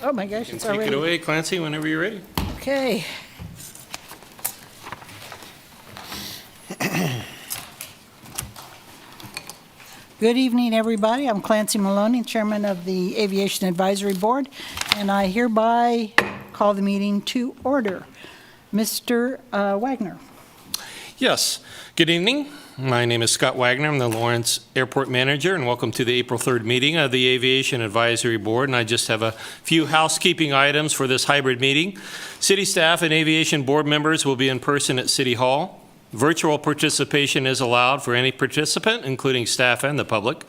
Oh my gosh, it's Take already. it away, Clancy, whenever you're ready. Okay. Good evening, everybody. I'm Clancy Maloney, Chairman of the Aviation Advisory Board, and I hereby call the meeting to order. Mr. Wagner. Yes, good evening. My name is Scott Wagner. I'm the Lawrence Airport Manager, and welcome to the April 3rd meeting of the Aviation Advisory Board. And I just have a few housekeeping items for this hybrid meeting. City staff and aviation board members will be in person at City Hall. Virtual participation is allowed for any participant, including staff and the public.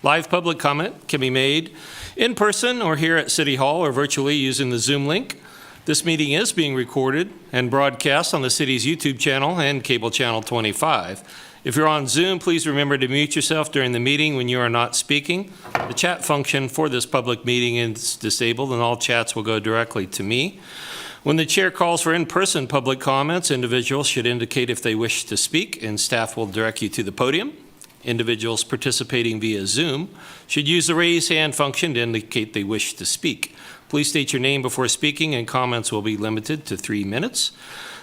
Live public comment can be made in person or here at City Hall or virtually using the Zoom link. This meeting is being recorded and broadcast on the city's YouTube channel and cable channel 25. If you're on Zoom, please remember to mute yourself during the meeting when you are not speaking. The chat function for this public meeting is disabled and all chats will go directly to me. When the chair calls for in-person public comments, individuals should indicate if they wish to speak, and staff will direct you to the podium. Individuals participating via Zoom should use the raise hand function to indicate they wish to speak. Please state your name before speaking, and comments will be limited to 3 minutes.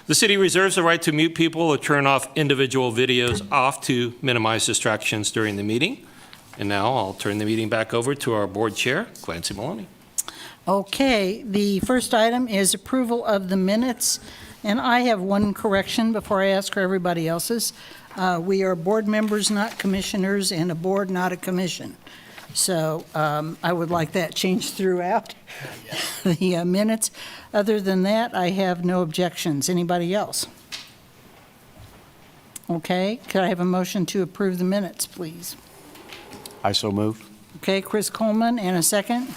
The city reserves the right to mute people or turn off individual videos off to minimize distractions during the meeting. And now I'll turn the meeting back over to our board chair, Clancy Maloney. Okay, the first item is approval of the minutes, and I have one correction before I ask for everybody else's. We are board members, not commissioners, and a board, not a commission. So I would like that changed throughout the minutes. Other than that, I have no objections. Anybody else? Okay, could I have a motion to approve the minutes, please? I so moved. Okay, Chris Coleman, and a second?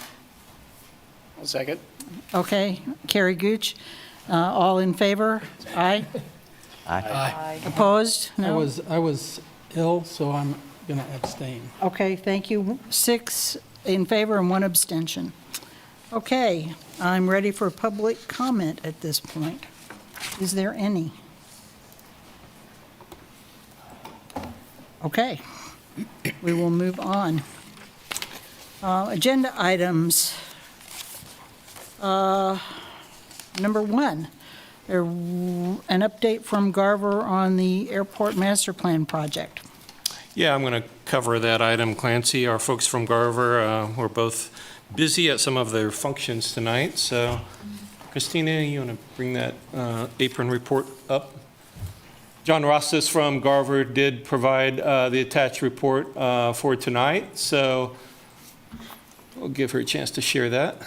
I'll second. Okay, Carrie Gooch. All in favor? Aye. Aye. Opposed? No? I was ill, so I'm going to abstain. Okay, thank you. 6 in favor and 1 abstention. Okay, I'm ready for public comment at this point. Is there any? Okay, we will move on. Agenda items. Number 1, an update from Garver on the airport master plan project. Yeah, I'm going to cover that item, Clancy. Our folks from Garver were both busy at some of their functions tonight. So, Christina, you want to bring that apron report up? John Rostas from Garver did provide the attached report for tonight. So, we'll give her a chance to share that.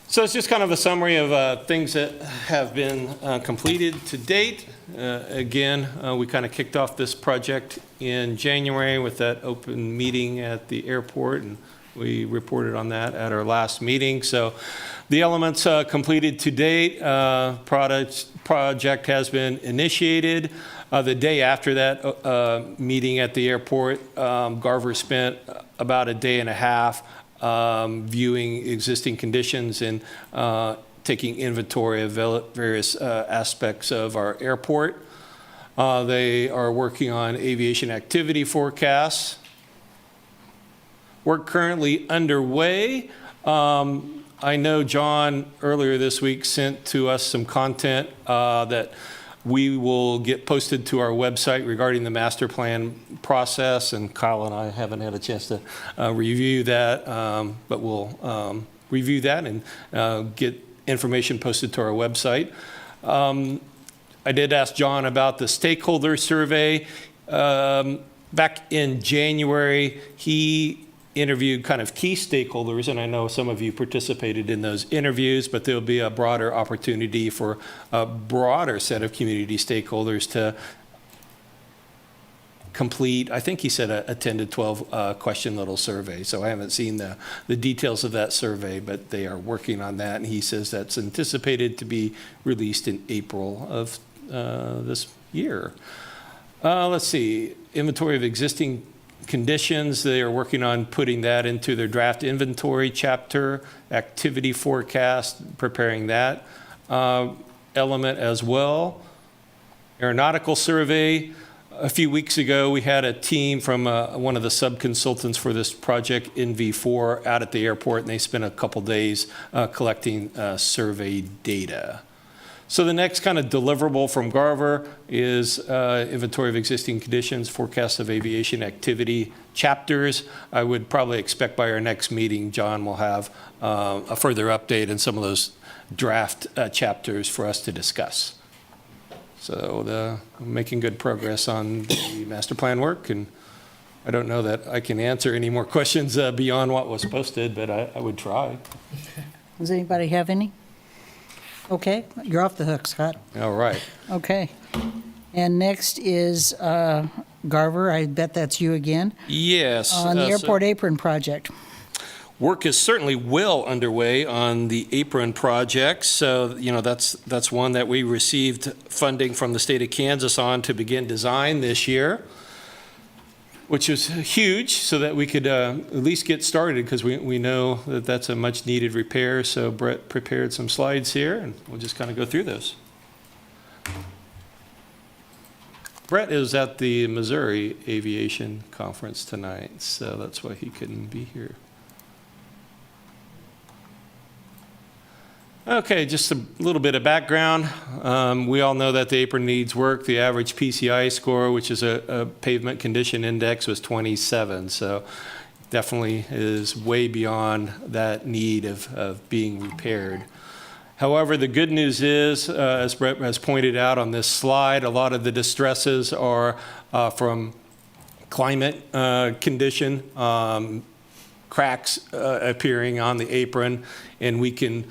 So it's just kind of a summary of things that have been completed to date. Again, we kind of kicked off this project in January with that open meeting at the airport, and we reported on that at our last meeting. So the elements completed to date, project has been initiated. The day after that meeting at the airport, Garver spent about a day and a half viewing existing conditions and taking inventory of various aspects of our airport. They are working on aviation activity forecasts. Work currently underway. I know John earlier this week sent to us some content that we will get posted to our website regarding the master plan process, and Kyle and I haven't had a chance to review that, but we'll review that and get information posted to our website. I did ask John about the stakeholder survey. Back in January, he interviewed kind of key stakeholders, and I know some of you participated in those interviews, but there'll be a broader opportunity for a broader set of community stakeholders to complete, I think he said a 10 to 12 question little survey. So I haven't seen the details of that survey, but they are working on that, and he says that's anticipated to be released in April of this year. Let's see, inventory of existing conditions. They are working on putting that into their draft inventory chapter, activity forecast, preparing that element as well. Aeronautical survey, A few weeks ago, we had a team from one of the sub-consultants for this project, NV4, out at the airport, and they spent a couple days collecting survey data. So the next kind of deliverable from Garver is inventory of existing conditions, forecast of aviation activity chapters. I would probably expect by our next meeting, John will have a further update on some of those draft chapters for us to discuss. So we're making good progress on the master plan work, and I don't know that I can answer any more questions beyond what was posted, but I would try. Does anybody have any? Okay, you're off the hook, Scott. All right. Okay. And next is Garver. I bet that's you again. Yes. On the airport apron project. Work is certainly well underway on the apron project. So, that's one that we received funding from the state of Kansas on to begin design this year, which is huge, so that we could at least get started, because we know that that's a much needed repair. So Brett prepared some slides here, and we'll just kind of go through those. Brett is at the Missouri Aviation Conference tonight, so that's why he couldn't be here. Okay, just a little bit of background. We all know that the apron needs work. The average PCI score, which is a pavement condition index, was 27. So definitely is way beyond that need of being repaired. However, the good news is, as Brett has pointed out on this slide, a lot of the distresses are from climate condition, cracks appearing on the apron, and we can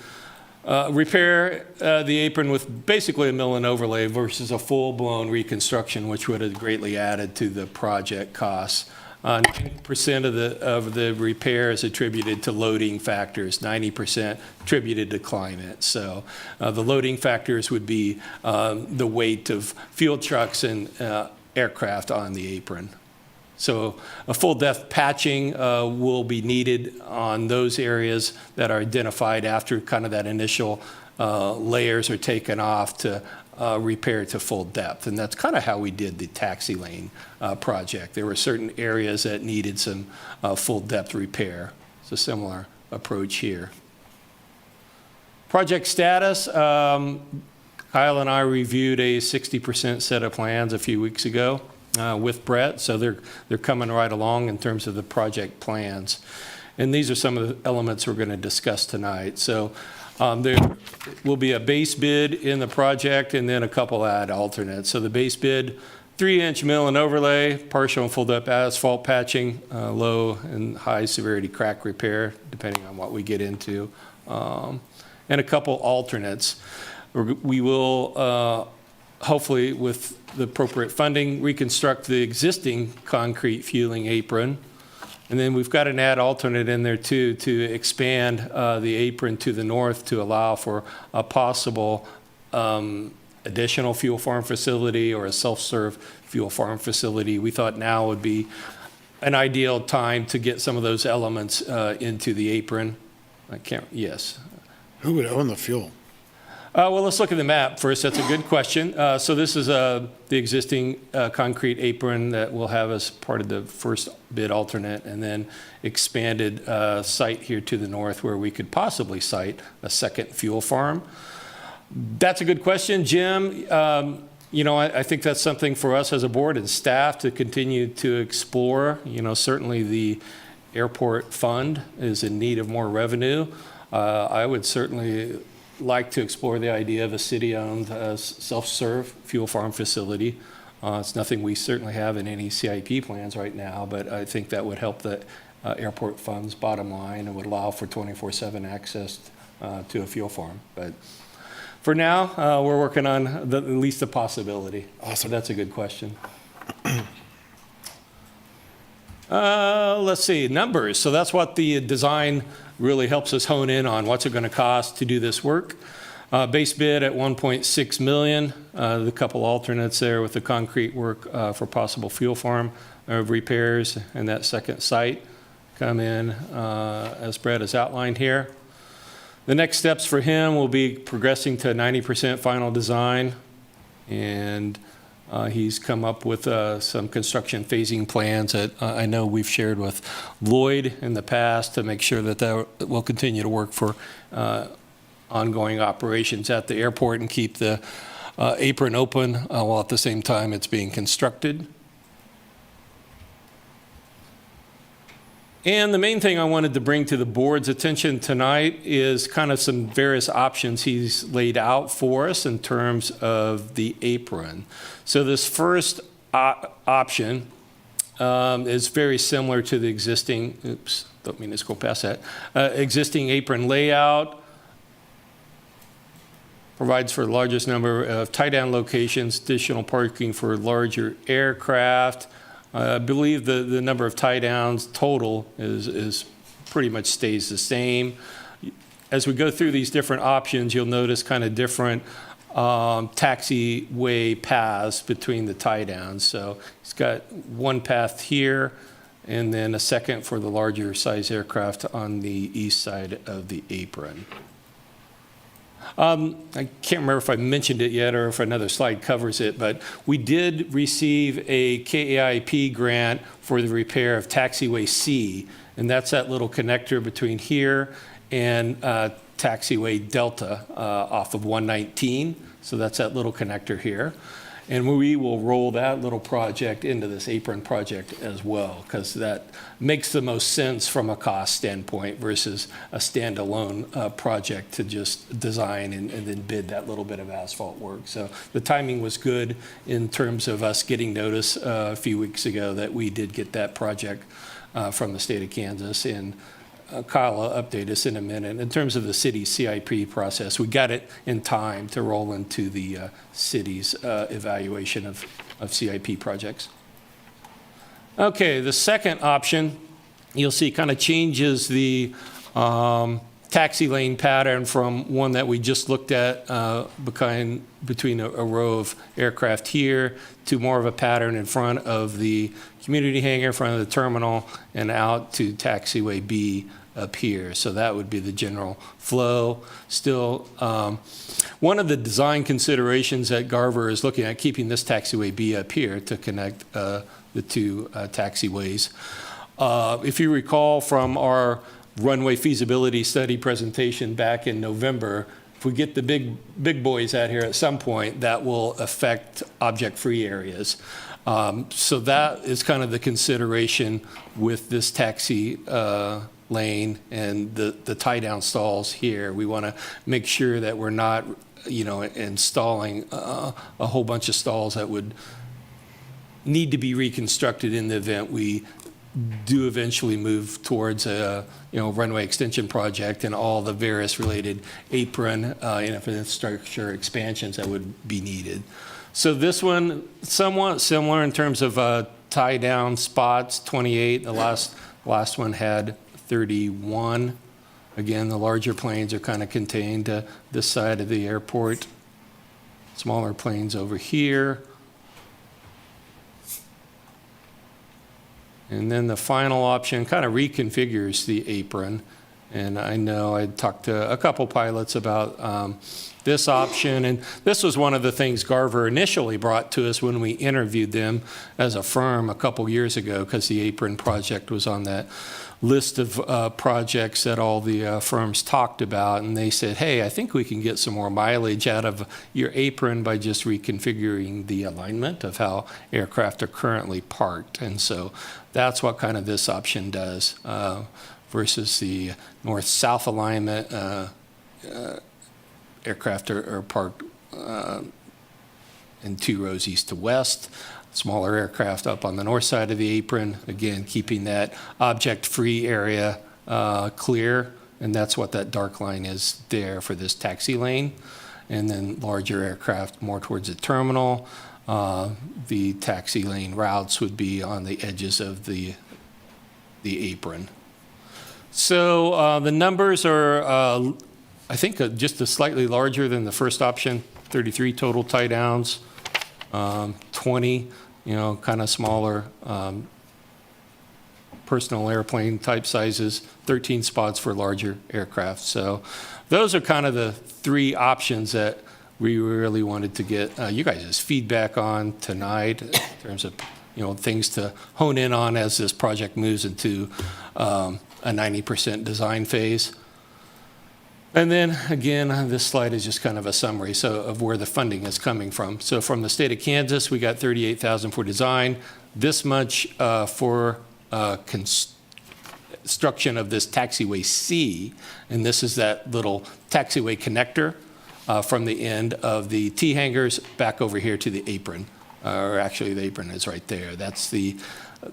repair the apron with basically a mill and overlay versus a full-blown reconstruction, which would have greatly added to the project costs. 90% of the repair is attributed to loading factors, 90% attributed to climate. So the loading factors would be the weight of fuel trucks and aircraft on the apron. So a full depth patching will be needed on those areas that are identified after kind of that initial layers are taken off to repair to full depth. And that's kind of how we did the taxi lane project. There were certain areas that needed some full depth repair. It's a similar approach here. Project status, Kyle and I reviewed a 60% set of plans a few weeks ago with Brett, so they're coming right along in terms of the project plans. And these are some of the elements we're going to discuss tonight. So there will be a base bid in the project and then a couple add alternates. So the base bid, 3-inch mill and overlay, partial and full depth asphalt patching, low and high severity crack repair, depending on what we get into, and a couple alternates. We will hopefully, with the appropriate funding, reconstruct the existing concrete fueling apron. And then we've got an add alternate in there too, to expand the apron to the north to allow for a possible additional fuel farm facility or a self-serve fuel farm facility. We thought now would be an ideal time to get some of those elements into the apron. Yes. Who would own the fuel? Well, let's look at the map first. That's a good question. So this is the existing concrete apron that we'll have as part of the first bid alternate, and then expanded site here to the north where we could possibly site a second fuel farm. That's a good question, Jim. I think that's something for us as a board and staff to continue to explore. Certainly the airport fund is in need of more revenue. I would certainly like to explore the idea of a city-owned self-serve fuel farm facility. It's nothing we certainly have in any CIP plans right now, but I think that would help the airport fund's bottom line and would allow for 24/7 access to a fuel farm. But for now, we're working on at least the possibility. Awesome. So that's a good question. Let's see, numbers. So that's what the design really helps us hone in on. What's it going to cost to do this work? Base bid at $1.6 million. The couple alternates there with the concrete work for possible fuel farm repairs and that second site come in as Brett has outlined here. The next steps for him will be progressing to 90% final design and He's come up with some construction phasing plans that I know we've shared with Lloyd in the past to make sure that that will continue to work for ongoing operations at the airport and keep the apron open while at the same time it's being constructed. And the main thing I wanted to bring to the board's attention tonight is kind of some various options he's laid out for us in terms of the apron. So this first option is very similar to the existing, oops, don't mean to scroll past that, existing apron layout. Provides for the largest number of tie-down locations, additional parking for larger aircraft. I believe the number of tie-downs total is pretty much stays the same. As we go through these different options, you'll notice kind of different taxiway paths between the tie-downs. So it's got one path here, and then a second for the larger size aircraft on the east side of the apron. I can't remember if I mentioned it yet or if another slide covers it, but we did receive a KAIP grant for the repair of taxiway C, and that's that little connector between here and taxiway Delta off of 119. So that's that little connector here. And we will roll that little project into this apron project as well, because that makes the most sense from a cost standpoint versus a standalone project to just design and then bid that little bit of asphalt work. So the timing was good in terms of us getting notice a few weeks ago that we did get that project from the state of Kansas. And Kyle will update us in a minute. In terms of the city's CIP process, we got it in time to roll into the city's evaluation of CIP projects. Okay, the second option, you'll see kind of changes the taxi lane pattern from one that we just looked at between a row of aircraft here to more of a pattern in front of the community hangar, in front of the terminal, and out to taxiway B up here. So that would be the general flow. Still, one of the design considerations that Garver is looking at, keeping this taxiway B up here to connect the two taxiways. If you recall from our runway feasibility study presentation back in November, if we get the big boys out here at some point, that will affect object-free areas. So that is kind of the consideration with this taxi lane and the tie-down stalls here. We want to make sure that we're not, installing a whole bunch of stalls that would need to be reconstructed in the event we do eventually move towards a runway extension project and all the various related apron infrastructure expansions that would be needed. So this one, somewhat similar in terms of tie down spots, 28. The last one had 31. Again, the larger planes are kind of contained to this side of the airport. Smaller planes over here. And then the final option kind of reconfigures the apron. And I know I talked to a couple pilots about this option. And this was one of the things Garver initially brought to us when we interviewed them as a firm a couple years ago, because the apron project was on that list of projects that all the firms talked about. And they said, hey, I think we can get some more mileage out of your apron by just reconfiguring the alignment of how aircraft are currently parked. And so that's what kind of this option does versus the north-south alignment. Aircraft are parked in two rows east to west. Smaller aircraft up on the north side of the apron, again, keeping that object-free area clear, and that's what that dark line is there for this taxi lane. And then larger aircraft more towards the terminal. The taxi lane routes would be on the edges of the apron. So the numbers are, I think, just slightly larger than the first option, 33 total tie downs, 20, kind of smaller personal airplane type sizes, 13 spots for larger aircraft. So those are kind of the three options that we really wanted to get you guys' feedback on tonight in terms of, things to hone in on as this project moves into a 90% design phase. And then, again, this slide is just kind of a summary of where the funding is coming from. So from the state of Kansas, we got $38,000 for design, this much for construction of this taxiway C, and this is that little taxiway connector from the end of the T-hangars back over here to the apron, or actually the apron is right there. That's the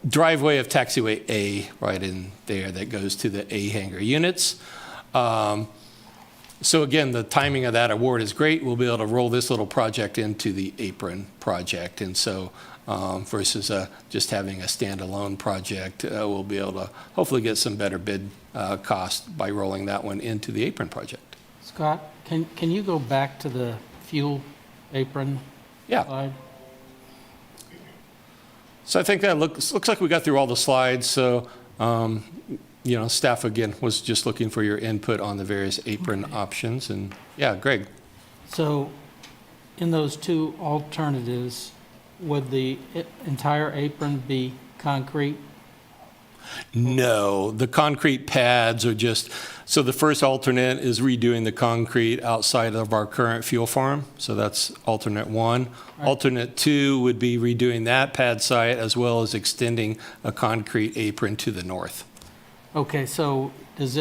driveway of taxiway A right in there that goes to the A hangar units. So again, the timing of that award is great. We'll be able to roll this little project into the apron project. And so versus just having a standalone project, we'll be able to hopefully get some better bid cost by rolling that one into the apron project. Scott, can you go back to the fuel apron Yeah. slide? So I think that looks like we got through all the slides. So, staff again was just looking for your input on the various apron options. And yeah, Greg. So in those two alternatives, would the entire apron be concrete? No, the concrete pads are just, so the first alternate is redoing the concrete outside of our current fuel farm. So that's alternate one. Right. Alternate two would be redoing that pad site as well as extending a concrete apron to the north. Okay, so does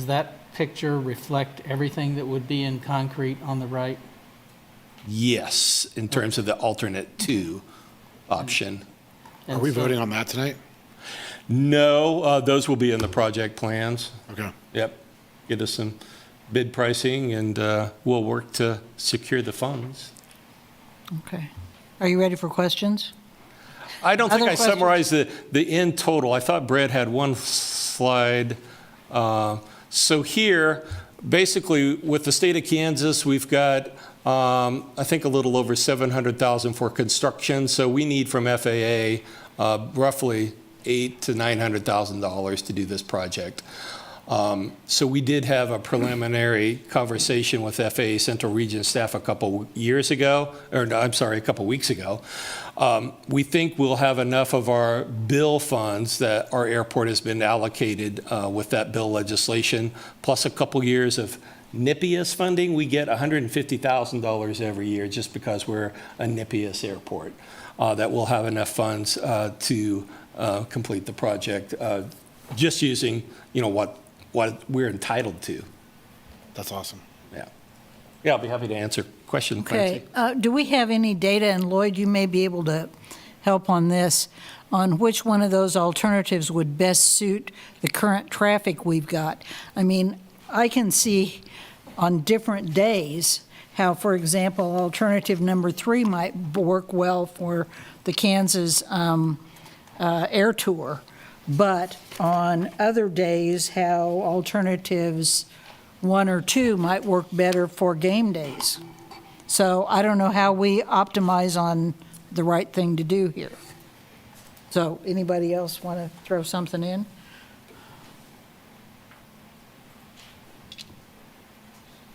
that picture reflect everything that would be in concrete on the right? Yes, in terms of the alternate two option. Are we voting on that tonight? No, those will be in the project plans. Okay. Yep. Get us some bid pricing and we'll work to secure the funds. Okay. Are you ready for questions? I don't think Other I questions? summarized the end total. I thought Brett had one slide. So here, basically, with the state of Kansas, we've got, I think, a little over $700,000 for construction. So we need from FAA roughly $800,000 to $900,000 to do this project. So we did have a preliminary conversation with FAA Central Region staff a couple weeks ago. We think we'll have enough of our bill funds that our airport has been allocated with that bill legislation, plus a couple years of NIPIAS funding. We get $150,000 every year just because we're a NIPIAS airport, that we'll have enough funds to complete the project just using, what we're entitled to. That's awesome. Yeah, I'll be happy to answer questions. Okay. Do we have any data, and Lloyd, you may be able to help on this, on which one of those alternatives would best suit the current traffic we've got? I mean, I can see on different days how, for example, alternative number 3 might work well for the Kansas air tour, but on other days how alternatives 1 or 2 might work better for game days. So I don't know how we optimize on the right thing to do here. So anybody else want to throw something in?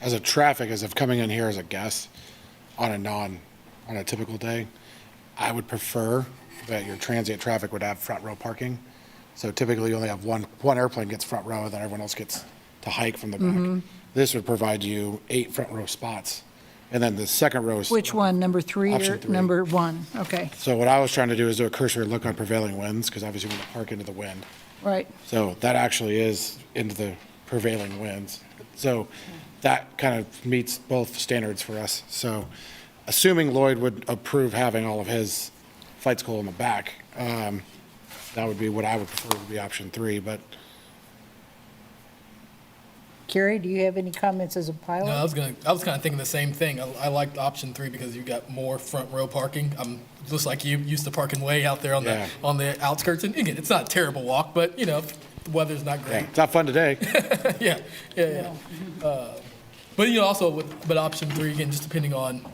As a traffic, as if coming in here as a guest on a typical day, I would prefer that your transient traffic would have front row parking. So typically you only have one airplane gets front row, then everyone else gets to hike from the back. This would provide you 8 front row spots. And then the second row is. Which one, number 3 or Option 3. number 1? Okay, So what I was trying to do is do a cursory look on prevailing winds, because obviously we want to park into the wind. right. So that actually is into the prevailing winds. So that kind of meets both standards for us. So assuming Lloyd would approve having all of his flight school in the back, that would be what I would prefer would be option 3, but Carrie, do you have any comments as a pilot? No, I was kind of thinking the same thing. I liked option 3 because you got more front row parking. I'm just like you, used to parking way out there on Yeah. the outskirts. And again, it's not a terrible walk, but if the weather's not yeah, great. it's not fun today. Yeah. But also but option 3 again, just depending on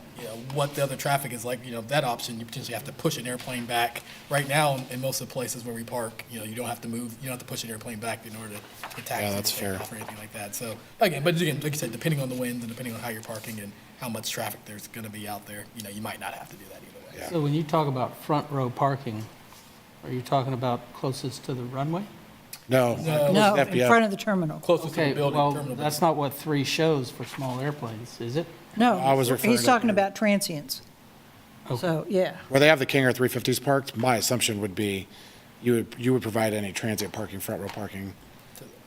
what the other traffic is like. That option, you potentially have to push an airplane back. Right now, in most of the places where we park, you don't have to move, you don't have to push an airplane back in order to get taxis that's or take fair. off or anything like that. So again, like you said, depending on the winds and depending on how you're parking and how much traffic there's going to be out there, you might not have to do that either way. So when you talk about front row parking, are you talking about closest to the runway? No. No, in FBF. front of the terminal. Closest to Okay, the building, well, terminal. that's not what 3 shows for small airplanes, is it? No, I was referring he's to- talking about transients. Okay. So, yeah. Where they have the King Air 350s parked, my assumption would be you would provide any transient parking, front row parking.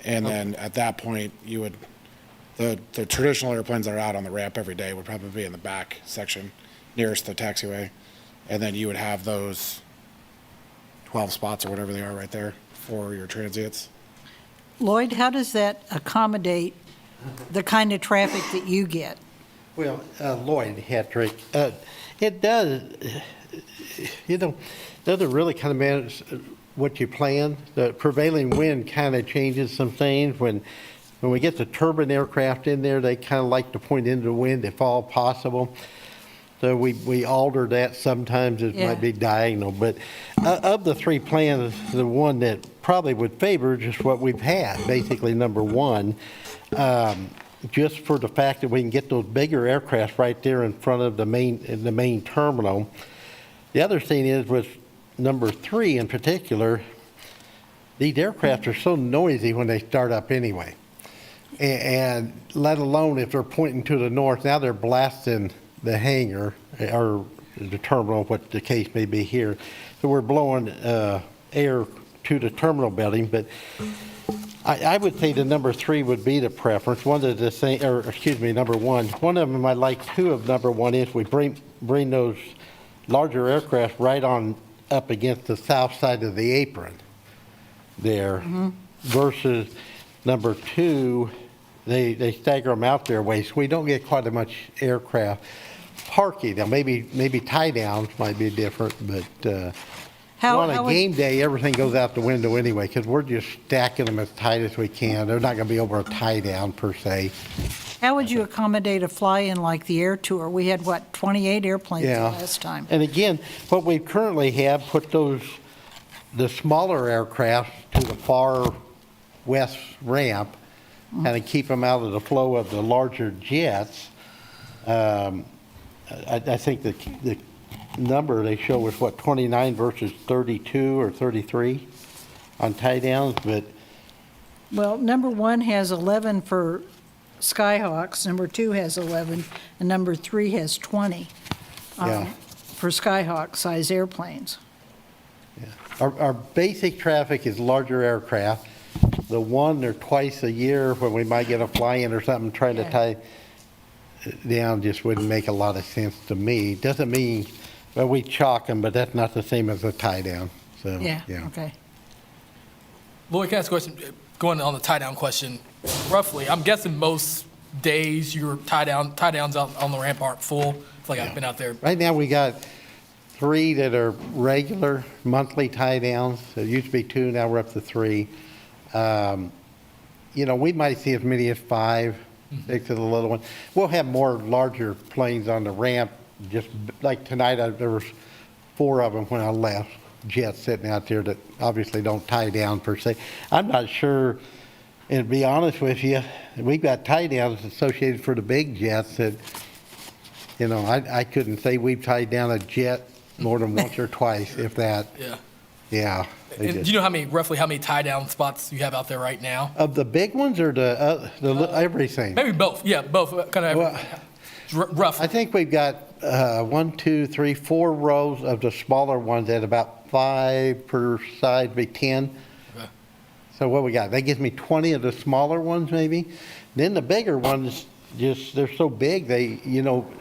And then at that point, you would, the traditional airplanes that are out on the ramp every day would probably be in the back section nearest the taxiway. And then you would have those 12 spots or whatever they are right there for your transients. Lloyd, how does that accommodate the kind of traffic that you get? Well, Lloyd, Hetrick, it does, doesn't really kind of manage what you plan. The prevailing wind kind of changes some things. When we get the turbine aircraft in there, they kind of like to point into the wind if all possible. So we alter that sometimes. It Yeah. might be diagonal. But of the 3 plans, the one that probably would favor just what we've had, basically number 1, just for the fact that we can get those bigger aircraft right there in front of the main terminal. The other thing is with number 3 in particular, these aircraft are so noisy when they start up anyway. And let alone if they're pointing to the north, now they're blasting the hangar or the terminal, what the case may be here. So we're blowing air to the terminal building, but I would say the number 3 would be the preference. One of the thing, or excuse me, number 1. One of them I like too of number 1 is we bring those larger aircraft right on up against the south side of the apron there, versus number 2, they stagger them out their way, so we don't get quite as much aircraft parking. Now maybe tie downs might be different, but on a game day, everything goes out the window anyway, because we're just stacking them as tight as we can. They're not going to be over a tie down per se. How would you accommodate a fly-in like the air tour? We had, 28 airplanes the Yeah. last time. And again, what we currently have, put the smaller aircraft to the far west ramp, and keep them out of the flow of the larger jets. I think the number they show was 29 versus 32 or 33 on tie downs, but Well, number 1 has 11 for Skyhawks, number 2 has 11, and number 3 has 20 yeah. for Skyhawk-size airplanes. Our basic traffic is larger aircraft. The one or twice a year when we might get a fly-in or something, trying to Yeah. tie it down just wouldn't make a lot of sense to me. Doesn't mean, well, we chalk them, but that's not the same as a tie down, so, Yeah, yeah. okay. Lloyd, can I ask a question? Going on the tie down question, roughly, I'm guessing most days your tie downs out on the ramp aren't full. It's like I've been out there. Right now, we got 3 that are regular monthly tie downs. It used to be 2, now we're up to 3. We might see as many as 5, 6 of the little one. We'll have more larger planes on the ramp. Just like tonight, there was 4 of them when I left, jets sitting out there that obviously don't tie down per se. I'm not sure, and to be honest with you, we've got tie downs associated for the big jets that, I couldn't say we've tied down a jet more than once or twice, if that. Yeah. Yeah. they And just- do you know roughly how many tie down spots you have out there right now? Of the big ones or everything? Maybe both. Yeah, both. Kind of Well, roughly. I think we've got 1, 2, 3, 4 rows of the smaller ones at about 5 per side, be 10. Okay. So what we got? That gives me 20 of the smaller ones maybe. Then the bigger ones, they're so big, the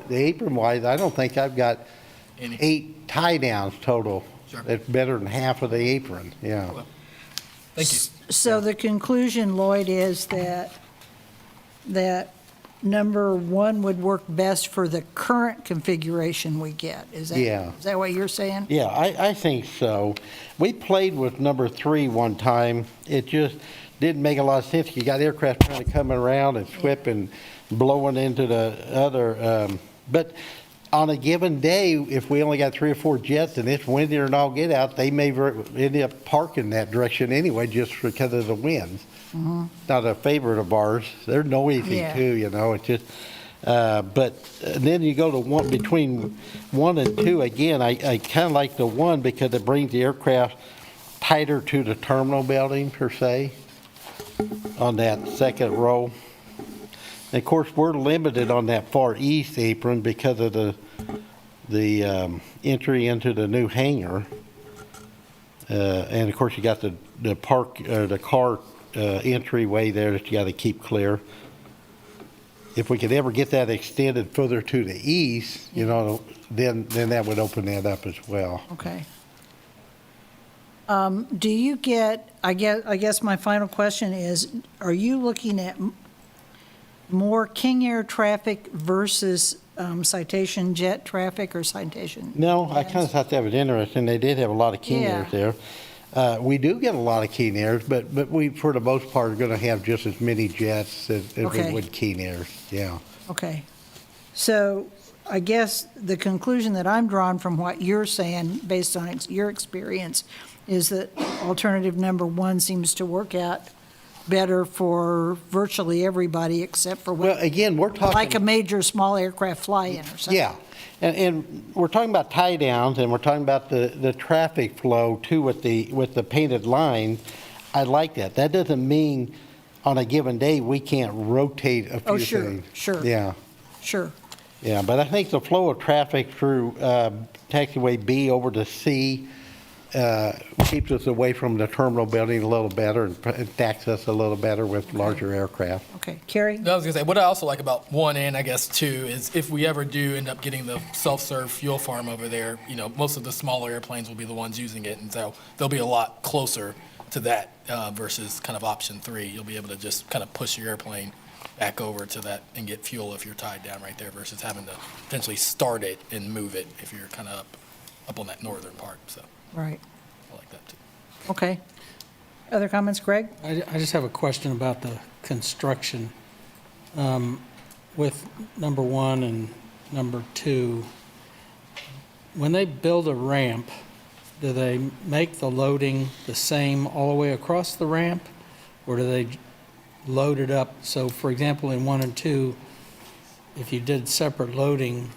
apron wise, I don't think I've got Any. 8 tie downs total. Sure. That's better than half of the apron, yeah. Okay. Thank you. So the conclusion, Lloyd, is that number 1 would work best for the current configuration we get. Is Yeah. that what you're saying? Yeah, I think so. We played with number 3 one time. It just didn't make a lot of sense. You got aircraft trying to come around and swip and blowing into the other. But on a given day, if we only got 3 or 4 jets and it's windy and all get out, they may end up parking that direction anyway, just because of the winds. Not a favorite of ours. They're noisy Yeah. too, you know, it's just, but then you go to between 1 and 2, again, I kind of like the 1 because it brings the aircraft tighter to the terminal building per se, on that second row. And of course, we're limited on that far east apron because of the entry into the new hangar. And of course, you got the car entryway there that you got to keep clear. If we could ever get that extended further to the east, you know, then that would open that up as well. Okay. Do you get, I guess my final question is, are you looking at more King Air traffic versus Citation jet traffic or Citation? No, I kind of thought that was interesting. They did have a lot of King Yeah. Airs there. We do get a lot of King Airs, but we, for the most part, are going to have just as many jets as we Okay. would King Airs, yeah. Okay. So I guess the conclusion that I'm drawing from what you're saying, based on your experience, is that alternative number 1 seems to work out better for virtually everybody except for Well, again, we're talking. like a major small aircraft fly-in or something. Yeah, and we're talking about tie downs, and we're talking about the traffic flow too with the painted line. I like that. That doesn't mean on a given day we can't rotate a few Oh, sure, things. sure. Yeah, Sure. yeah, but I think the flow of traffic through taxiway B over to C keeps us away from the terminal building a little better and stacks us a little better with larger aircraft. Okay. Carrie? I was gonna say, what I also like about 1 and I guess 2 is if we ever do end up getting the self-serve fuel farm over there, you know, most of the smaller airplanes will be the ones using it, and so they'll be a lot closer to that versus kind of option 3. You'll be able to just kind of push your airplane back over to that and get fuel if you're tied down right there versus having to potentially start it and move it if you're kind of up on that northern part, so Right. I like that too. Okay. Other comments, Greg? I just have a question about the construction. With number 1 and number 2, when they build a ramp, do they make the loading the same all the way across the ramp? Or do they load it up? So for example, in 1 and 2, if you did separate loading,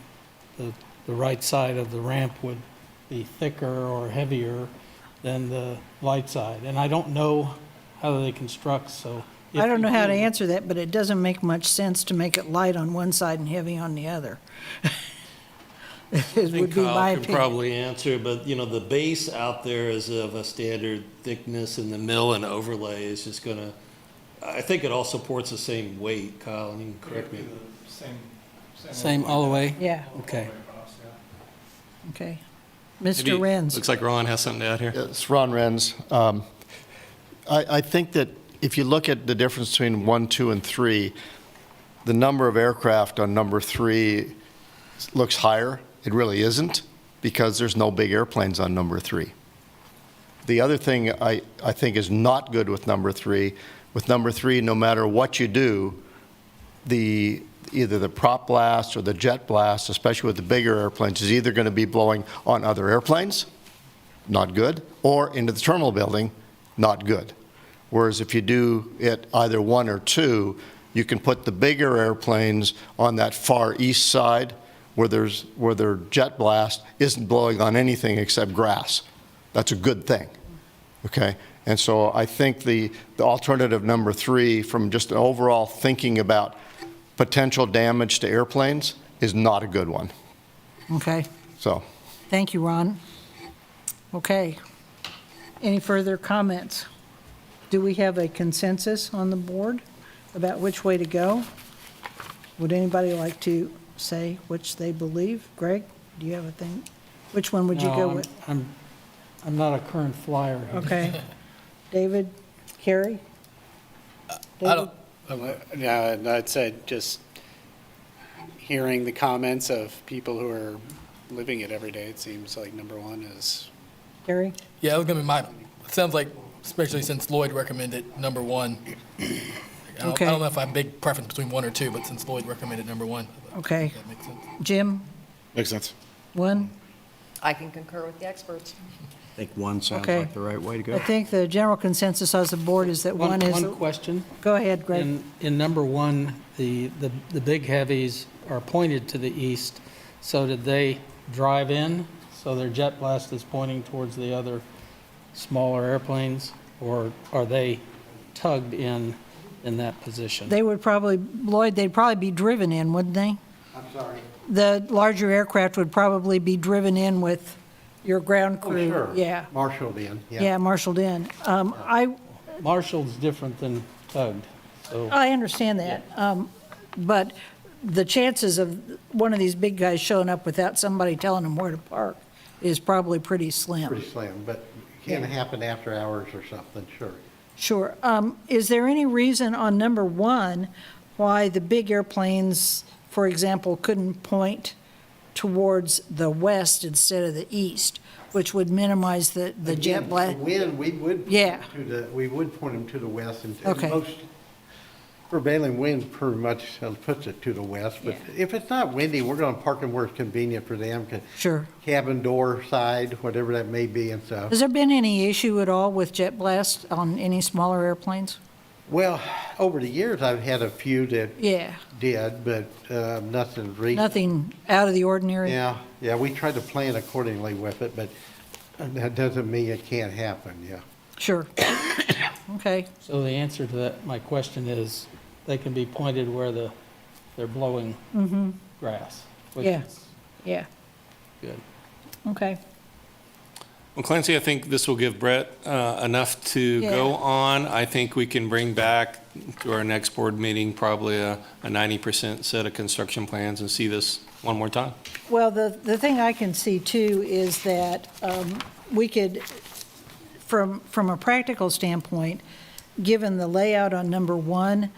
the right side of the ramp would be thicker or heavier than the light side. And I don't know how they construct, so. if I don't know you how to did- answer that, but it doesn't make much sense to make it light on one side and heavy on the other. It I would think be my Kyle can opinion. probably answer, but, you know, the base out there is of a standard thickness, and the mill and overlay is just gonna, I think it all supports the same weight. Kyle, you can correct me. Same all the way? Yeah, Okay. okay. Maybe- Mr. Renz? Looks like Ron has something to add here. It's Ron Renz. I think that if you look at the difference between 1, 2, and 3, the number of aircraft on number 3 looks higher. It really isn't, because there's no big airplanes on number 3. The other thing I think is not good with number 3, no matter what you do, either the prop blast or the jet blast, especially with the bigger airplanes, is either going to be blowing on other airplanes, not good, or into the terminal building, not good. Whereas if you do it either 1 or 2, you can put the bigger airplanes on that far east side where their jet blast isn't blowing on anything except grass. That's a good thing, okay? And so I think the alternative number 3, from just an overall thinking about potential damage to airplanes, is not a good one. Okay, So, thank you, Ron. Okay. Any further comments? Do we have a consensus on the board about which way to go? Would anybody like to say which they believe? Greg, do you have a thing? Which one would you go No, with? I'm not a current flyer here. Okay. David, Carrie? I don't, Yeah, and I'd say just hearing the comments of people who are living it every day, it seems like number 1 is, Carrie? yeah, it was gonna be it sounds like, especially since Lloyd recommended number 1. I Okay. don't know if I have a big preference between 1 or 2, but since Lloyd recommended number 1. Okay. That makes sense. Jim? Makes sense. One? I can concur with the experts. I think one sounds Okay. like the right way to I go. think the general consensus as a board is that one is... One question. Go ahead, Greg. In number one, the big heavies are pointed to the east, so did they drive in? So their jet blast is pointing towards the other smaller airplanes, or are they tugged in that position? They would probably, Lloyd, they'd probably be driven in, wouldn't they? I'm sorry. The larger aircraft would probably be driven in with your ground Oh, crew. sure. Yeah, Marshaled in, yeah, marshaled in. Marshall's different than tugged, so. I understand that. But the chances of one of these big guys showing up without somebody telling them where to park is probably pretty slim. pretty slim, but it can happen after hours or something, sure. Sure. Is there any reason on number one why the big airplanes, for example, couldn't point towards the west instead of the east, which would minimize the jet Again, blast? the wind, we would. Yeah. We would point them to the west, and Okay. most prevailing wind pretty much puts it to the west. But Yeah. if it's not windy, we're gonna park them where it's convenient for them, Sure. cabin door side, whatever that may be and stuff. Has there been any issue at all with jet blast on any smaller airplanes? Well, over the years, I've had a few that Yeah, did, but nothing recent. nothing out of the ordinary? Yeah, we tried to plan accordingly with it, but that doesn't mean it can't happen, yeah. Sure. Okay, So the answer to that, my question is, they can be pointed where they're blowing grass. which Yeah. is yeah, Good. okay. Well, Clancy, I think this will give Brett enough to go Yeah. on. I think we can bring back to our next board meeting probably a 90% set of construction plans and see this one more time. Well, the thing I can see too is that we could, from a practical standpoint, given the layout on number one,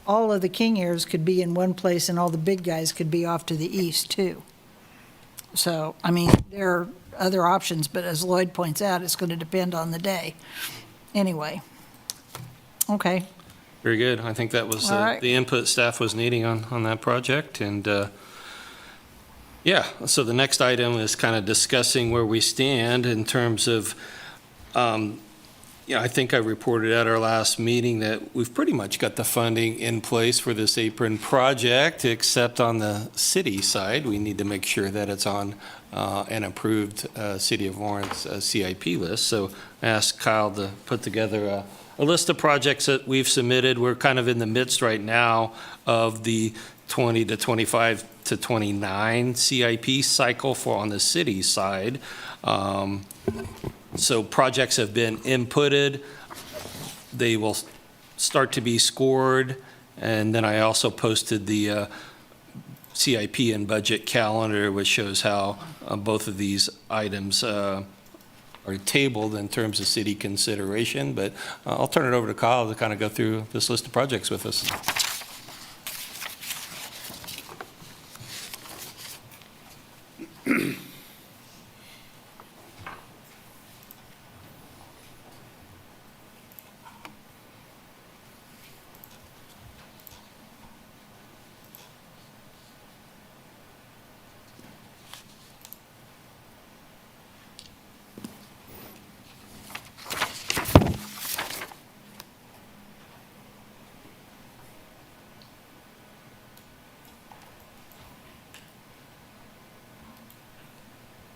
all of the King Airs could be in one place and all the big guys could be off to the east too. So, I mean, there are other options, but as Lloyd points out, it's going to depend on the day. Anyway, okay. Very good. I think that was All right. the input staff was needing on that project. And yeah, so the next item is kind of discussing where we stand in terms of, I think I reported at our last meeting that we've pretty much got the funding in place for this apron project, except on the city side. We need to make sure that it's on an approved City of Lawrence CIP list. So I asked Kyle to put together a list of projects that we've submitted. We're kind of in the midst right now of the 20 to 25 to 29 CIP cycle for on the city side. So projects have been inputted. They will start to be scored. And then I also posted the CIP and budget calendar, which shows how both of these items are tabled in terms of city consideration. But I'll turn it over to Kyle to kind of go through this list of projects with us.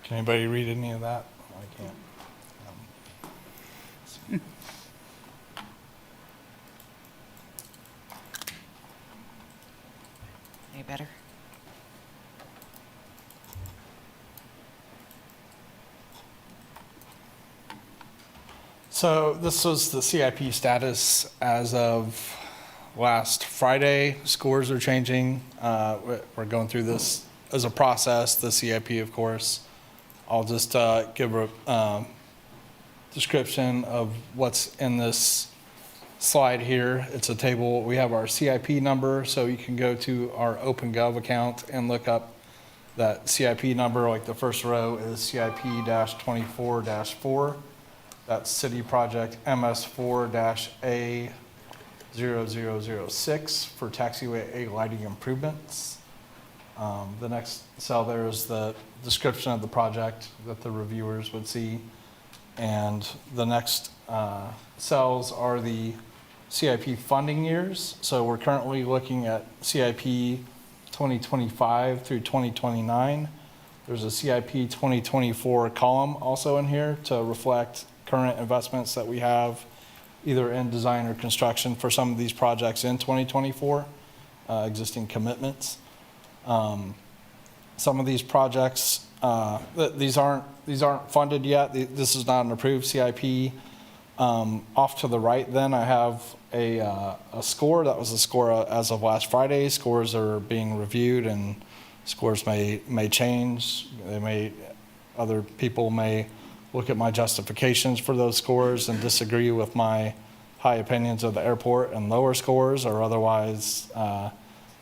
Can anybody read any of that? I can't. Any better? So this was the CIP status as of last Friday. Scores are changing. We're going through this as a process, the CIP, of course. I'll just give a description of what's in this slide here. It's a table. We have our CIP number, so you can go to our OpenGov account and look up that CIP number. Like the first row is CIP-24-4. That's City Project MS4-A0006 for taxiway A lighting improvements. The next cell there is the description of the project that the reviewers would see. And the next cells are the CIP funding years. So we're currently looking at CIP 2025 through 2029. There's a CIP 2024 column also in here to reflect current investments that we have either in design or construction for some of these projects in 2024, existing commitments. Some of these projects, these aren't funded yet. This is not an approved CIP. Off to the right then, I have a score. That was the score as of last Friday. Scores are being reviewed and scores may change. Other people may look at my justifications for those scores and disagree with my high opinions of the airport and lower scores, or otherwise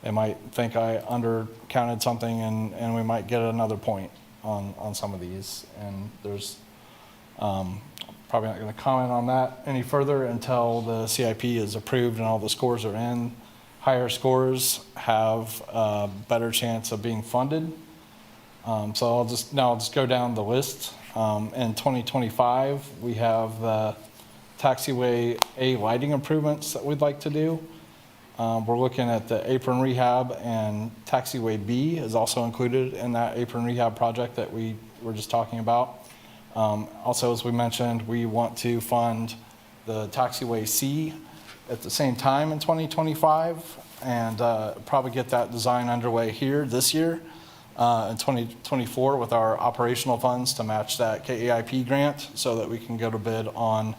they might think I undercounted something and we might get another point on some of these. And there's probably not going to comment on that any further until the CIP is approved and all the scores are in. Higher scores have a better chance of being funded. So I'll just go down the list. In 2025, we have the taxiway A lighting improvements that we'd like to do. We're looking at the apron rehab, and taxiway B is also included in that apron rehab project that we were just talking about. Also, as we mentioned, we want to fund the taxiway C at the same time in 2025 and probably get that design underway here this year. In 2024 with our operational funds to match that KAIP grant so that we can go to bid on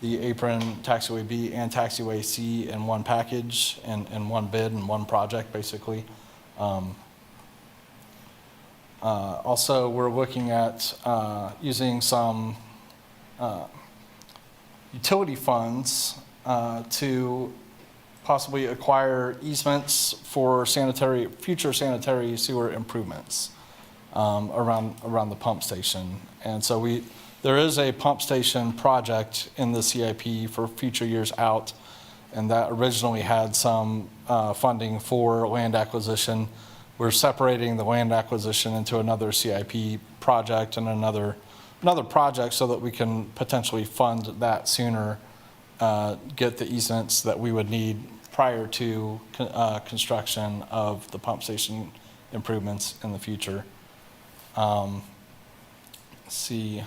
the apron, taxiway B, and taxiway C in one package and one bid and one project, basically. Also, we're looking at using some utility funds to possibly acquire easements for future sanitary sewer improvements around the pump station. And so there is a pump station project in the CIP for future years out, and that originally had some funding for land acquisition. We're separating the land acquisition into another CIP project and another project so that we can potentially fund that sooner, get the easements that we would need prior to construction of the pump station improvements in the future. Let's see.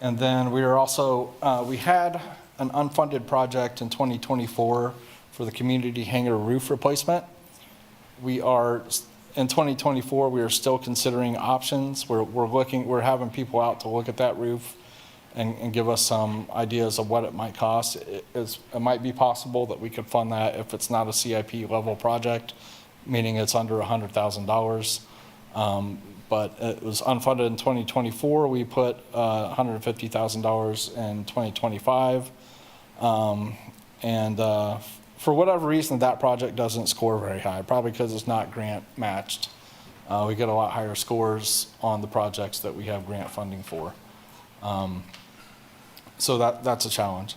And then we are also, we had an unfunded project in 2024 for the community hangar roof replacement. We are, in 2024, we are still considering options. We're having people out to look at that roof and give us some ideas of what it might cost. It might be possible that we could fund that if it's not a CIP level project, meaning it's under $100,000. But it was unfunded in 2024. We put $150,000 in 2025. For whatever reason, that project doesn't score very high, probably because it's not grant matched. We get a lot higher scores on the projects that we have grant funding for. So that's a challenge.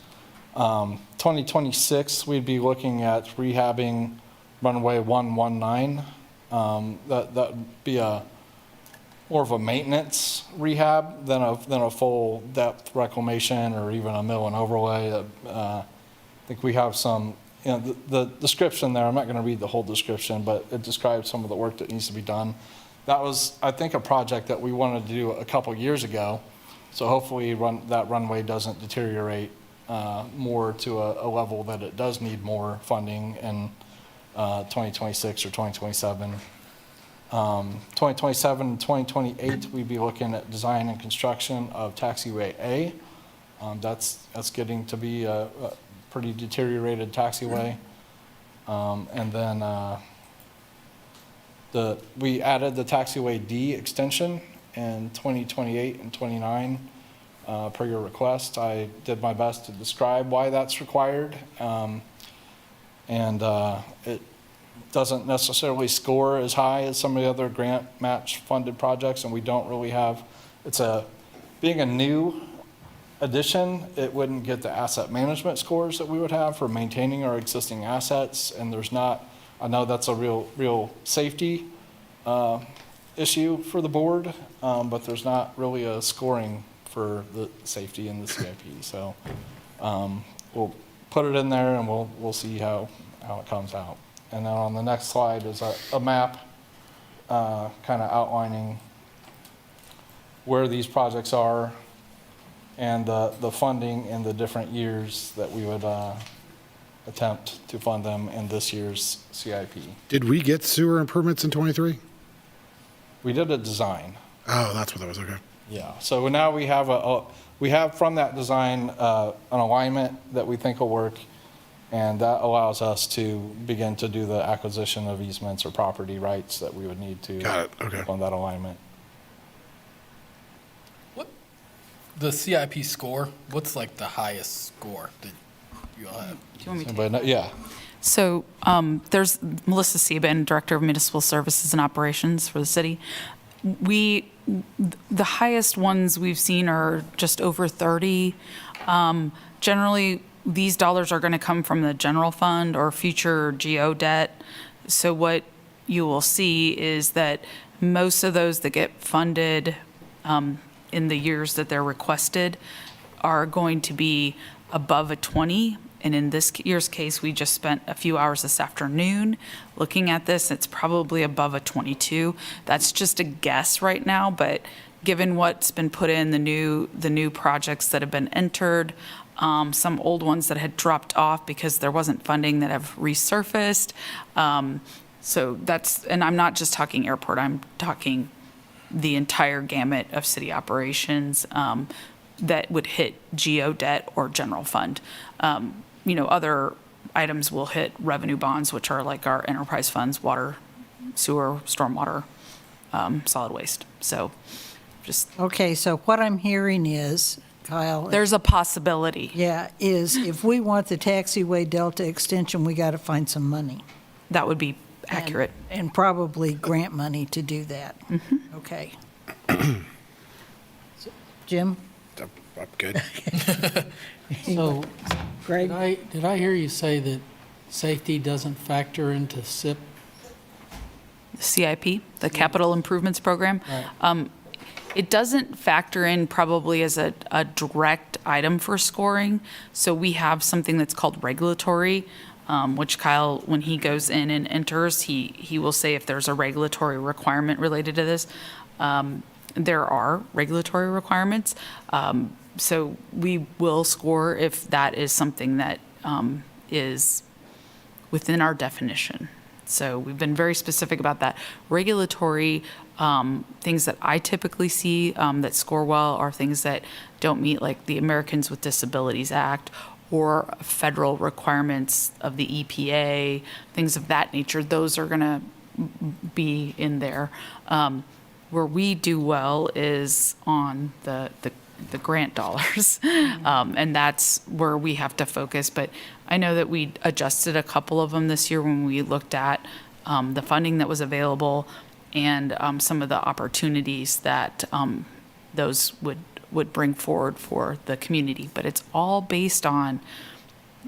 2026, we'd be looking at rehabbing runway 119. That would be more of a maintenance rehab than a full depth reclamation or even a mill and overlay. I think we have some, the description there, I'm not going to read the whole description, but it describes some of the work that needs to be done. That was, I think, a project that we wanted to do a couple years ago. So hopefully that runway doesn't deteriorate more to a level that it does need more funding in 2026 or 2027. 2027 and 2028, we'd be looking at design and construction of taxiway A. That's getting to be a pretty deteriorated taxiway. And then we added the taxiway D extension in 2028 and 29 per your request. I did my best to describe why that's required. It doesn't necessarily score as high as some of the other grant match funded projects, and we don't really have, being a new addition, it wouldn't get the asset management scores that we would have for maintaining our existing assets, and there's not I know that's a real safety issue for the board, but there's not really a scoring for the safety in the CIP. So we'll put it in there and we'll see how it comes out. And then on the next slide is a map kind of outlining where these projects are and the funding in the different years that we would attempt to fund them in this year's CIP. Did we get sewer improvements in '23? We did a design. Oh, that's what that was, okay. Yeah, so now we have from that design an alignment that we think will work, and that allows us to begin to do the acquisition of easements or property rights that we would need to Got it, okay. on that alignment. What, the CIP score, what's like the highest score that you all have? Do you want me to? Anybody know? Yeah, So there's Melissa Sieben, Director of Municipal Services and Operations for the city. The highest ones we've seen are just over 30. Generally, these dollars are going to come from the general fund or future GO debt. So what you will see is that most of those that get funded in the years that they're requested are going to be above a 20. And in this year's case, we just spent a few hours this afternoon looking at this. It's probably above a 22. That's just a guess right now, but given what's been put in, the new projects that have been entered, some old ones that had dropped off because there wasn't funding that have resurfaced. So that's, and I'm not just talking airport, I'm talking the entire gamut of city operations that would hit GO debt or general fund. Other items will hit revenue bonds, which are like our enterprise funds, water, sewer, stormwater, solid waste. So just, Okay, so what I'm hearing is, Kyle. there's a possibility. Yeah, is if we want the taxiway delta extension, we got to find some money. That would be accurate. And probably grant money to do that. Okay. Jim? I'm good. So, Greg? did I hear you say that safety doesn't factor into SIP? The CIP, the Capital Improvements Program. Right. It doesn't factor in probably as a direct item for scoring. So we have something that's called regulatory, which Kyle, when he goes in and enters, he will say if there's a regulatory requirement related to this. There are regulatory requirements. So we will score if that is something that is within our definition. So we've been very specific about that. Regulatory things that I typically see that score well are things that don't meet like the Americans with Disabilities Act or federal requirements of the EPA, things of that nature. Those are going to be in there. Where we do well is on the grant dollars, and that's where we have to focus. But I know that we adjusted a couple of them this year when we looked at the funding that was available and some of the opportunities that those would bring forward for the community. But it's all based on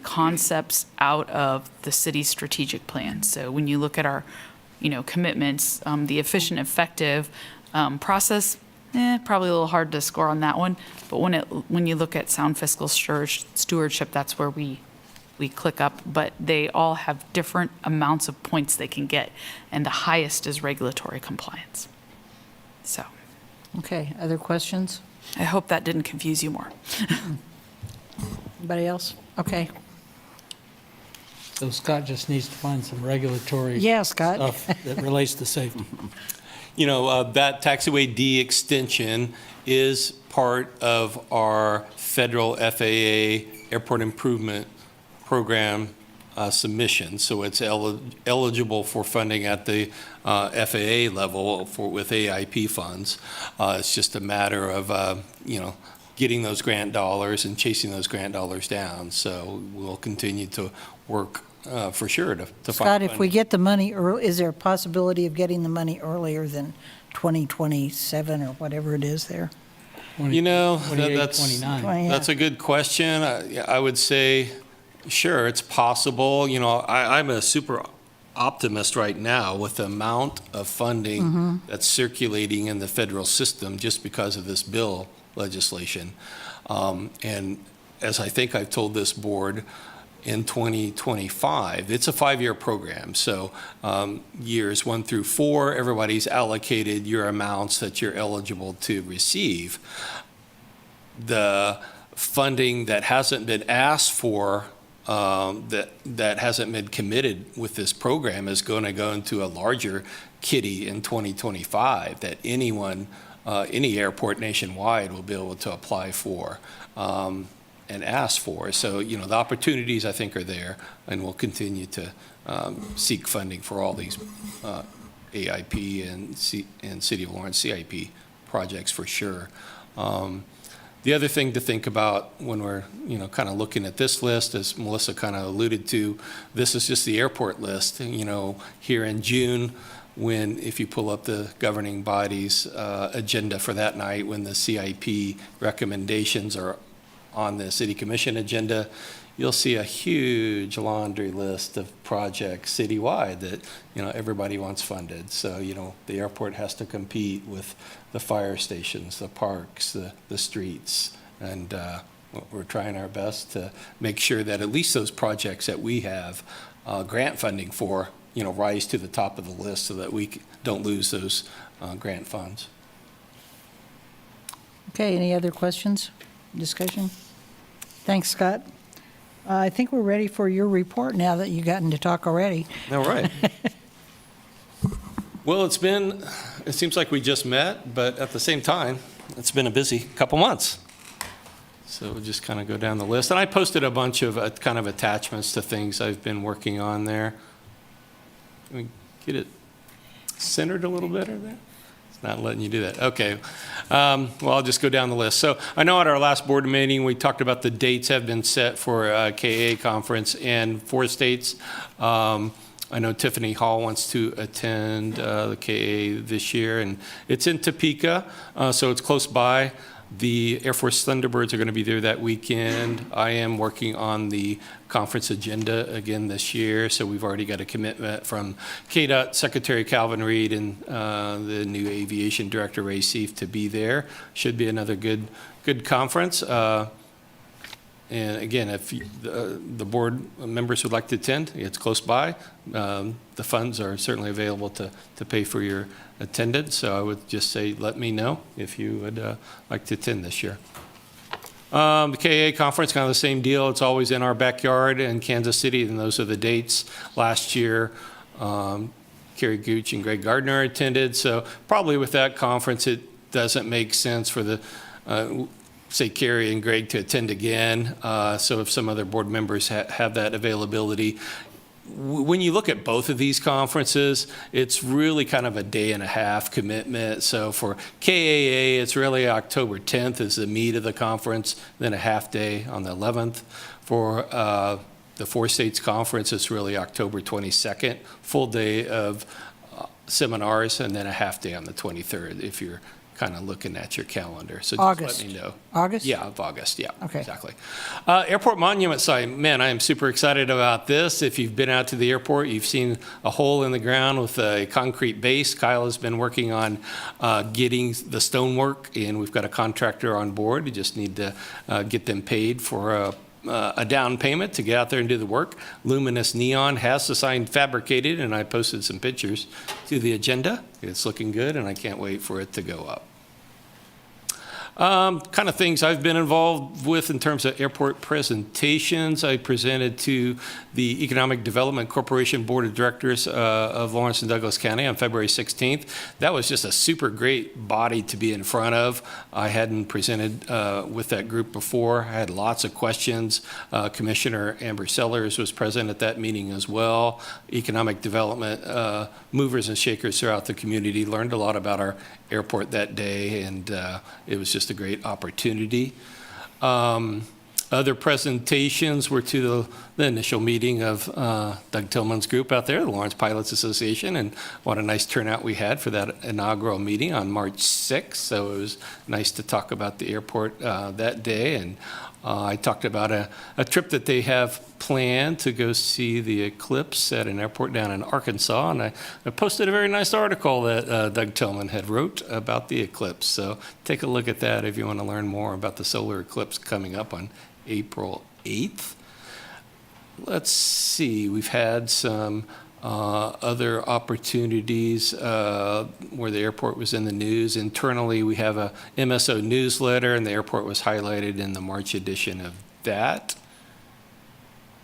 concepts out of the city's strategic plan. So when you look at our commitments, the efficient, effective process, probably a little hard to score on that one. But when you look at sound fiscal stewardship, that's where we click up. But they all have different amounts of points they can get, and the highest is regulatory compliance. So Okay, other questions? I hope that didn't confuse you more. Anybody else? Okay. So Scott just needs to find some regulatory Yeah, Scott. stuff that relates to safety. That taxiway D extension is part of our federal FAA Airport Improvement Program submission. So it's eligible for funding at the FAA level with AIP funds. It's just a matter of, getting those grant dollars and chasing those grant dollars down. So we'll continue to work for sure to find Scott, if we funding. get the money early, is there a possibility of getting the money earlier than 2027 or whatever it is there? 28, that's 29. Yeah. That's a good question. I would say, sure, it's possible. I'm a super optimist right now with the amount of funding that's circulating in the federal system just because of this bill legislation. And as I think I've told this board, in 2025, it's a 5-year program. So years 1 through 4, everybody's allocated your amounts that you're eligible to receive. The funding that hasn't been asked for, that hasn't been committed with this program, is going to go into a larger kitty in 2025 that anyone, any airport nationwide will be able to apply for and ask for. So, you know, the opportunities I think are there, and we'll continue to seek funding for all these AIP and City of Lawrence CIP projects for sure. The other thing to think about when we're, you know, kind of looking at this list, as Melissa kind of alluded to, this is just the airport list. You know, here in June, when, if you pull up the governing body's agenda for that night, when the CIP recommendations are on the City Commission agenda, you'll see a huge laundry list of projects citywide that, you know, everybody wants funded. So, you know, the airport has to compete with the fire stations, the parks, the streets, and we're trying our best to make sure that at least those projects that we have grant funding for, you know, rise to the top of the list so that we don't lose those grant funds. Okay, any other questions, discussion? Thanks, Scott. I think we're ready for your report now that you've gotten to talk already. All right. Well, it seems like we just met, but at the same time, it's been a busy couple months. So we'll just kind of go down the list. And I posted a bunch of kind of attachments to things I've been working on there. Can we get it centered a little better there? It's not letting you do that. Okay. Well, I'll just go down the list. So I know at our last board meeting, we talked about the dates have been set for KA conference in 4 states. I know Tiffany Hall wants to attend the KA this year, and it's in Topeka, so it's close by. The Air Force Thunderbirds are going to be there that weekend. I am working on the conference agenda again this year, so we've already got a commitment from KDOT Secretary Calvin Reed and the new Aviation Director Ray Seif to be there. Should be another good conference. And again, if the board members would like to attend, it's close by. The funds are certainly available to pay for your attendance. So I would just say, let me know if you would like to attend this year. The KA conference, kind of the same deal. It's always in our backyard in Kansas City, and those are the dates. Last year, Kerry Gooch and Greg Gardner attended. So probably with that conference, it doesn't make sense for the say Kerry and Greg to attend again. So if some other board members have that availability. When you look at both of these conferences, it's really kind of a day-and-a-half commitment. So for KAA, it's really October 10th is the meat of the conference, then a half day on the 11th. For the 4 states conference, it's really October 22nd, full day of seminars, and then a half day on the 23rd if you're kind of looking at your calendar. So just August. let me know. August? Yeah, of August, yeah. Okay. Exactly. Airport monument sign, man, I am super excited about this. If you've been out to the airport, you've seen a hole in the ground with a concrete base. Kyle has been working on getting the stonework, and we've got a contractor on board. We just need to get them paid for a down payment to get out there and do the work. Luminous Neon has the sign fabricated, and I posted some pictures to the agenda. It's looking good, and I can't wait for it to go up. Kind of things I've been involved with in terms of airport presentations. I presented to the Economic Development Corporation Board of Directors of Lawrence and Douglas County on February 16th. That was just a super great body to be in front of. I hadn't presented with that group before. I had lots of questions. Commissioner Amber Sellers was present at that meeting as well. Economic development movers and shakers throughout the community learned a lot about our airport that day, and it was just a great opportunity. Other presentations were to the initial meeting of Doug Tillman's group out there, the Lawrence Pilots Association, and what a nice turnout we had for that inaugural meeting on March 6th. So it was nice to talk about the airport that day. And I talked about a trip that they have planned to go see the eclipse at an airport down in Arkansas, and I posted a very nice article that Doug Tillman had wrote about the eclipse. So take a look at that if you want to learn more about the solar eclipse coming up on April 8th. Let's see, we've had some other opportunities where the airport was in the news. Internally, we have a MSO newsletter, and the airport was highlighted in the March edition of that.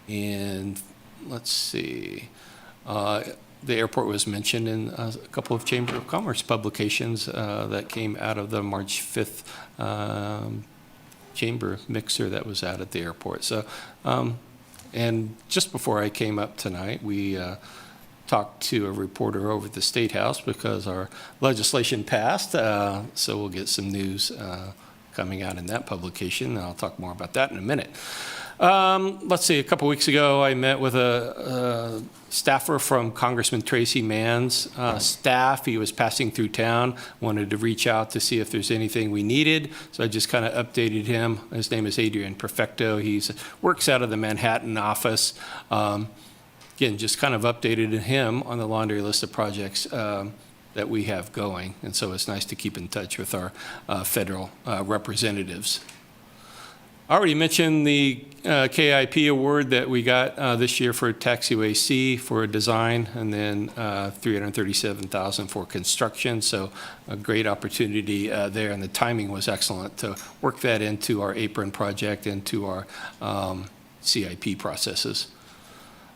And let's see, the airport was mentioned in a couple of Chamber of Commerce publications that came out of the March 5th Chamber mixer that was out at the airport. So, and just before I came up tonight, we talked to a reporter over at the State House because our legislation passed, so we'll get some news coming out in that publication, and I'll talk more about that in a minute. Let's see, a couple weeks ago, I met with a staffer from Congressman Tracy Mann's staff. He was passing through town, wanted to reach out to see if there's anything we needed, so I just kind of updated him. His name is Adrian Perfecto. He works out of the Manhattan office. Again, just kind of updated him on the laundry list of projects that we have going, and so it's nice to keep in touch with our federal representatives. I already mentioned the KIP award that we got this year for Taxiway C for design, and then $337,000 for construction. So a great opportunity there, and the timing was excellent to work that into our apron project, into our CIP processes.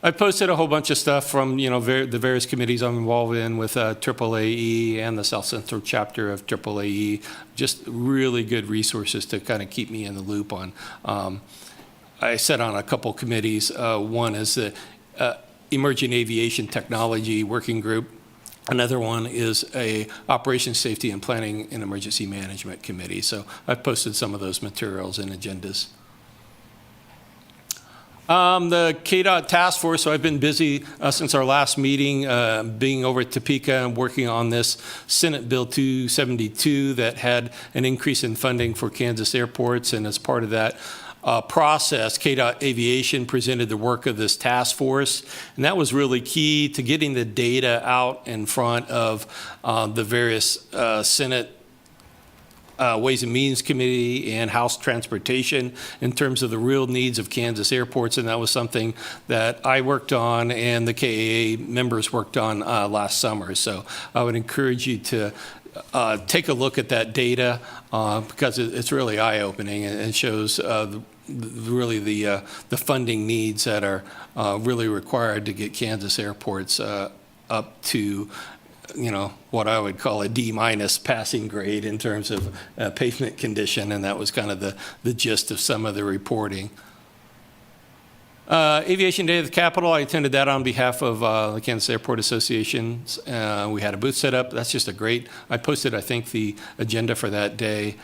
I posted a whole bunch of stuff from the various committees I'm involved in with AAAE and the South Central chapter of AAAE. Just really good resources to kind of keep me in the loop on. I sat on a couple committees. One is the Emerging Aviation Technology Working Group. Another one is a Operations Safety and Planning and Emergency Management Committee. So I've posted some of those materials and agendas. The KDOT task force, so I've been busy since our last meeting, being over at Topeka and working on this Senate Bill 272 that had an increase in funding for Kansas airports, and as part of that process, KDOT Aviation presented the work of this task force, and that was really key to getting the data out in front of the various Senate Ways and Means Committee and House Transportation in terms of the real needs of Kansas airports, and that was something that I worked on and the KAA members worked on last summer. So I would encourage you to take a look at that data because it's really eye-opening and shows really the funding needs that are really required to get Kansas airports up to what I would call a D- passing grade in terms of pavement condition, and that was kind of the gist of some of the reporting. Aviation Day at the Capitol, I attended that on behalf of the Kansas Airport Association. We had a booth set up. That's just I posted, I think, the agenda for that day.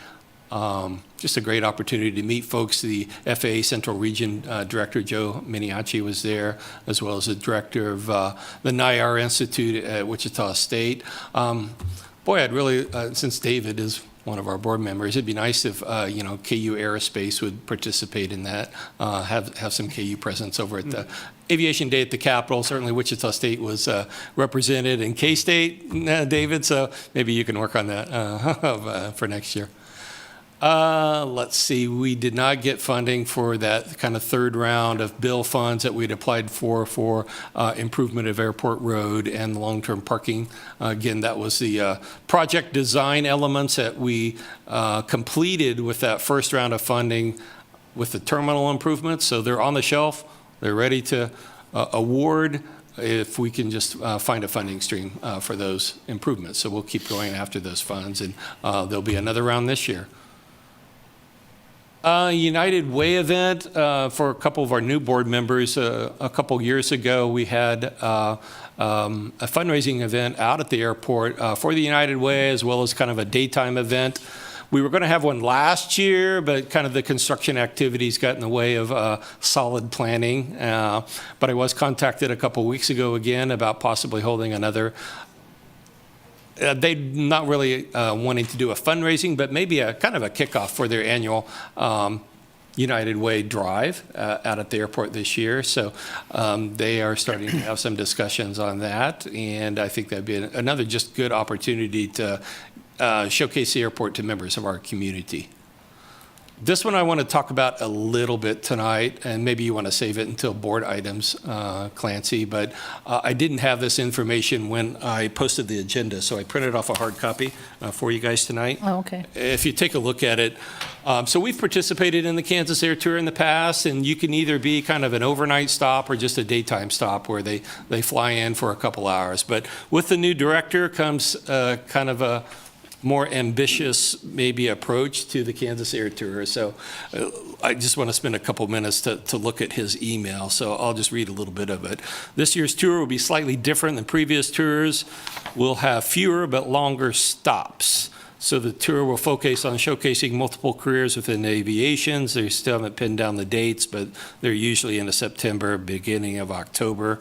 Just a great opportunity to meet folks. The FAA Central Region Director, Joe Miniacci, was there, as well as the director of the NIAR Institute at Wichita State. Boy, I'd really, since David is one of our board members, it'd be nice if, KU Aerospace would participate in that, have some KU presence over at the Aviation Day at the Capitol. Certainly Wichita State was represented, and K-State, David, so maybe you can work on that for next year. Let's see, we did not get funding for that kind of third round of bill funds that we'd applied for improvement of Airport Road and long-term parking. Again, that was the project design elements that we completed with that first round of funding with the terminal improvements. So they're on the shelf, they're ready to award if we can just find a funding stream for those improvements. So we'll keep going after those funds, and there'll be another round this year. United Way event for a couple of our new board members. A couple years ago, we had a fundraising event out at the airport for the United Way, as well as kind of a daytime event. We were going to have one last year, but kind of the construction activities got in the way of solid planning. But I was contacted a couple weeks ago again about possibly holding another. They're not really wanting to do a fundraising, but maybe a kind of a kickoff for their annual United Way Drive out at the airport this year. So they are starting to have some discussions on that. And I think that'd be another just good opportunity to showcase the airport to members of our community. This one I want to talk about a little bit tonight, and maybe you want to save it until board items, Clancy, but I didn't have this information when I posted the agenda, so I printed off a hard copy for you guys tonight. Oh, okay. If you take a look at it, so we've participated in the Kansas Air Tour in the past, and you can either be kind of an overnight stop or just a daytime stop where they fly in for a couple hours. But with the new director comes kind of a more ambitious, maybe, approach to the Kansas Air Tour. So I just want to spend a couple minutes to look at his email. So I'll just read a little bit of it. This year's tour will be slightly different than previous tours. We'll have fewer but longer stops. So the tour will focus on showcasing multiple careers within aviation. They still haven't pinned down the dates, but they're usually into September, beginning of October.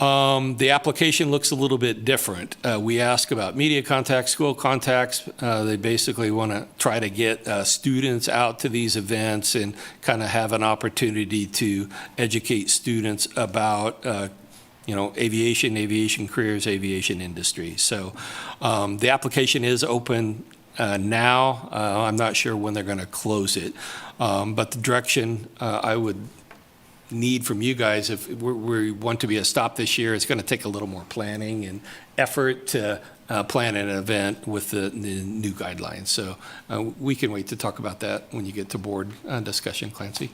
The application looks a little bit different. We ask about media contacts, school contacts. They basically want to try to get students out to these events and kind of have an opportunity to educate students about aviation careers, aviation industry. So the application is open now. I'm not sure when they're going to close it. But the direction I would need from you guys, if we want to be a stop this year, it's going to take a little more planning and effort to plan an event with the new guidelines. So we can wait to talk about that when you get to board discussion, Clancy.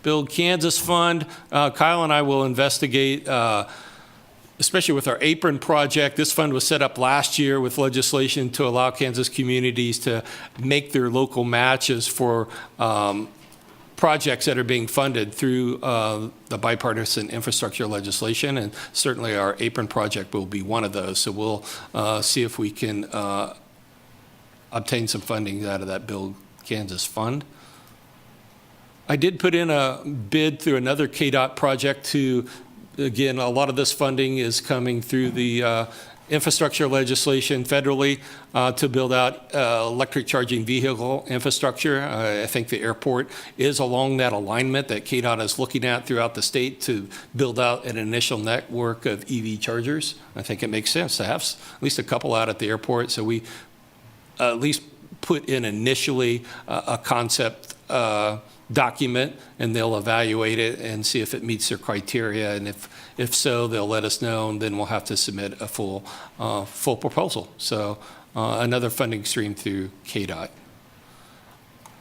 Build Kansas Fund, Kyle and I will investigate, especially with our apron project. This fund was set up last year with legislation to allow Kansas communities to make their local matches for projects that are being funded through the bipartisan infrastructure legislation, and certainly our apron project will be one of those. So we'll see if we can obtain some funding out of that Build Kansas Fund. I did put in a bid through another KDOT project to, again, a lot of this funding is coming through the infrastructure legislation federally to build out electric charging vehicle infrastructure. I think the airport is along that alignment that KDOT is looking at throughout the state to build out an initial network of EV chargers. I think it makes sense to have at least a couple out at the airport. So we at least put in initially a concept document, and they'll evaluate it and see if it meets their criteria. And if so, they'll let us know, and then we'll have to submit a full proposal. So another funding stream through KDOT.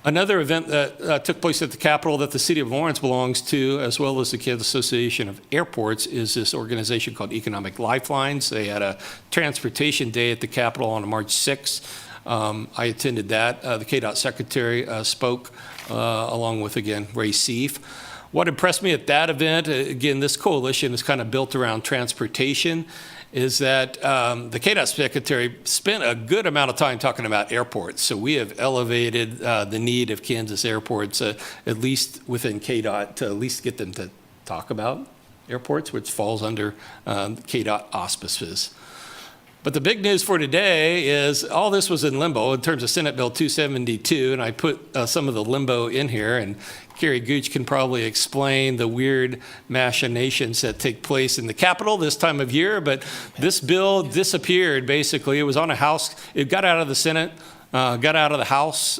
Another event that took place at the Capitol that the City of Lawrence belongs to, as well as the Kansas Association of Airports, is this organization called Economic Lifelines. They had a transportation day at the Capitol on March 6th. I attended that. The KDOT secretary spoke along with, again, Ray Seif. What impressed me at that event, again, this coalition is kind of built around transportation, is that the KDOT secretary spent a good amount of time talking about airports. So we have elevated the need of Kansas airports, at least within KDOT, to at least get them to talk about airports, which falls under KDOT auspices. But the big news for today is all this was in limbo in terms of Senate Bill 272, and I put some of the limbo in here, and Carrie Gooch can probably explain the weird machinations that take place in the Capitol this time of year, but this bill disappeared, basically. It was on a House, it got out of the Senate, got out of the House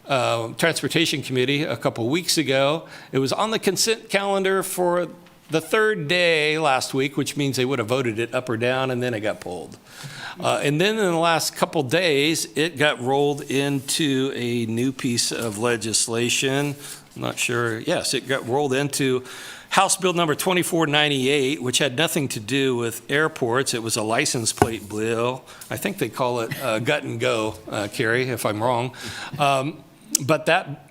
Transportation Committee a couple weeks ago. It was on the consent calendar for the third day last week, which means they would have voted it up or down, and then it got pulled. And then in the last couple days, it got rolled into a new piece of legislation. I'm not sure. Yes, it got rolled into House Bill number 2498, which had nothing to do with airports. It was a license plate bill. I think they call it gut and go, Carrie, if I'm wrong. But that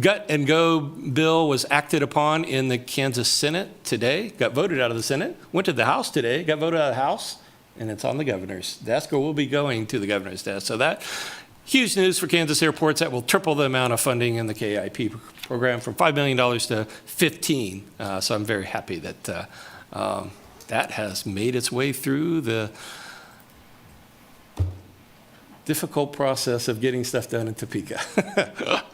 gut and go bill was acted upon in the Kansas Senate today, got voted out of the Senate, went to the House today, got voted out of the House, and it's on the governor's desk, or will be going to the governor's desk. So that, huge news for Kansas airports. That will triple the amount of funding in the KIP program from $5 million to $15 million. So I'm very happy that that has made its way through the difficult process of getting stuff done in Topeka.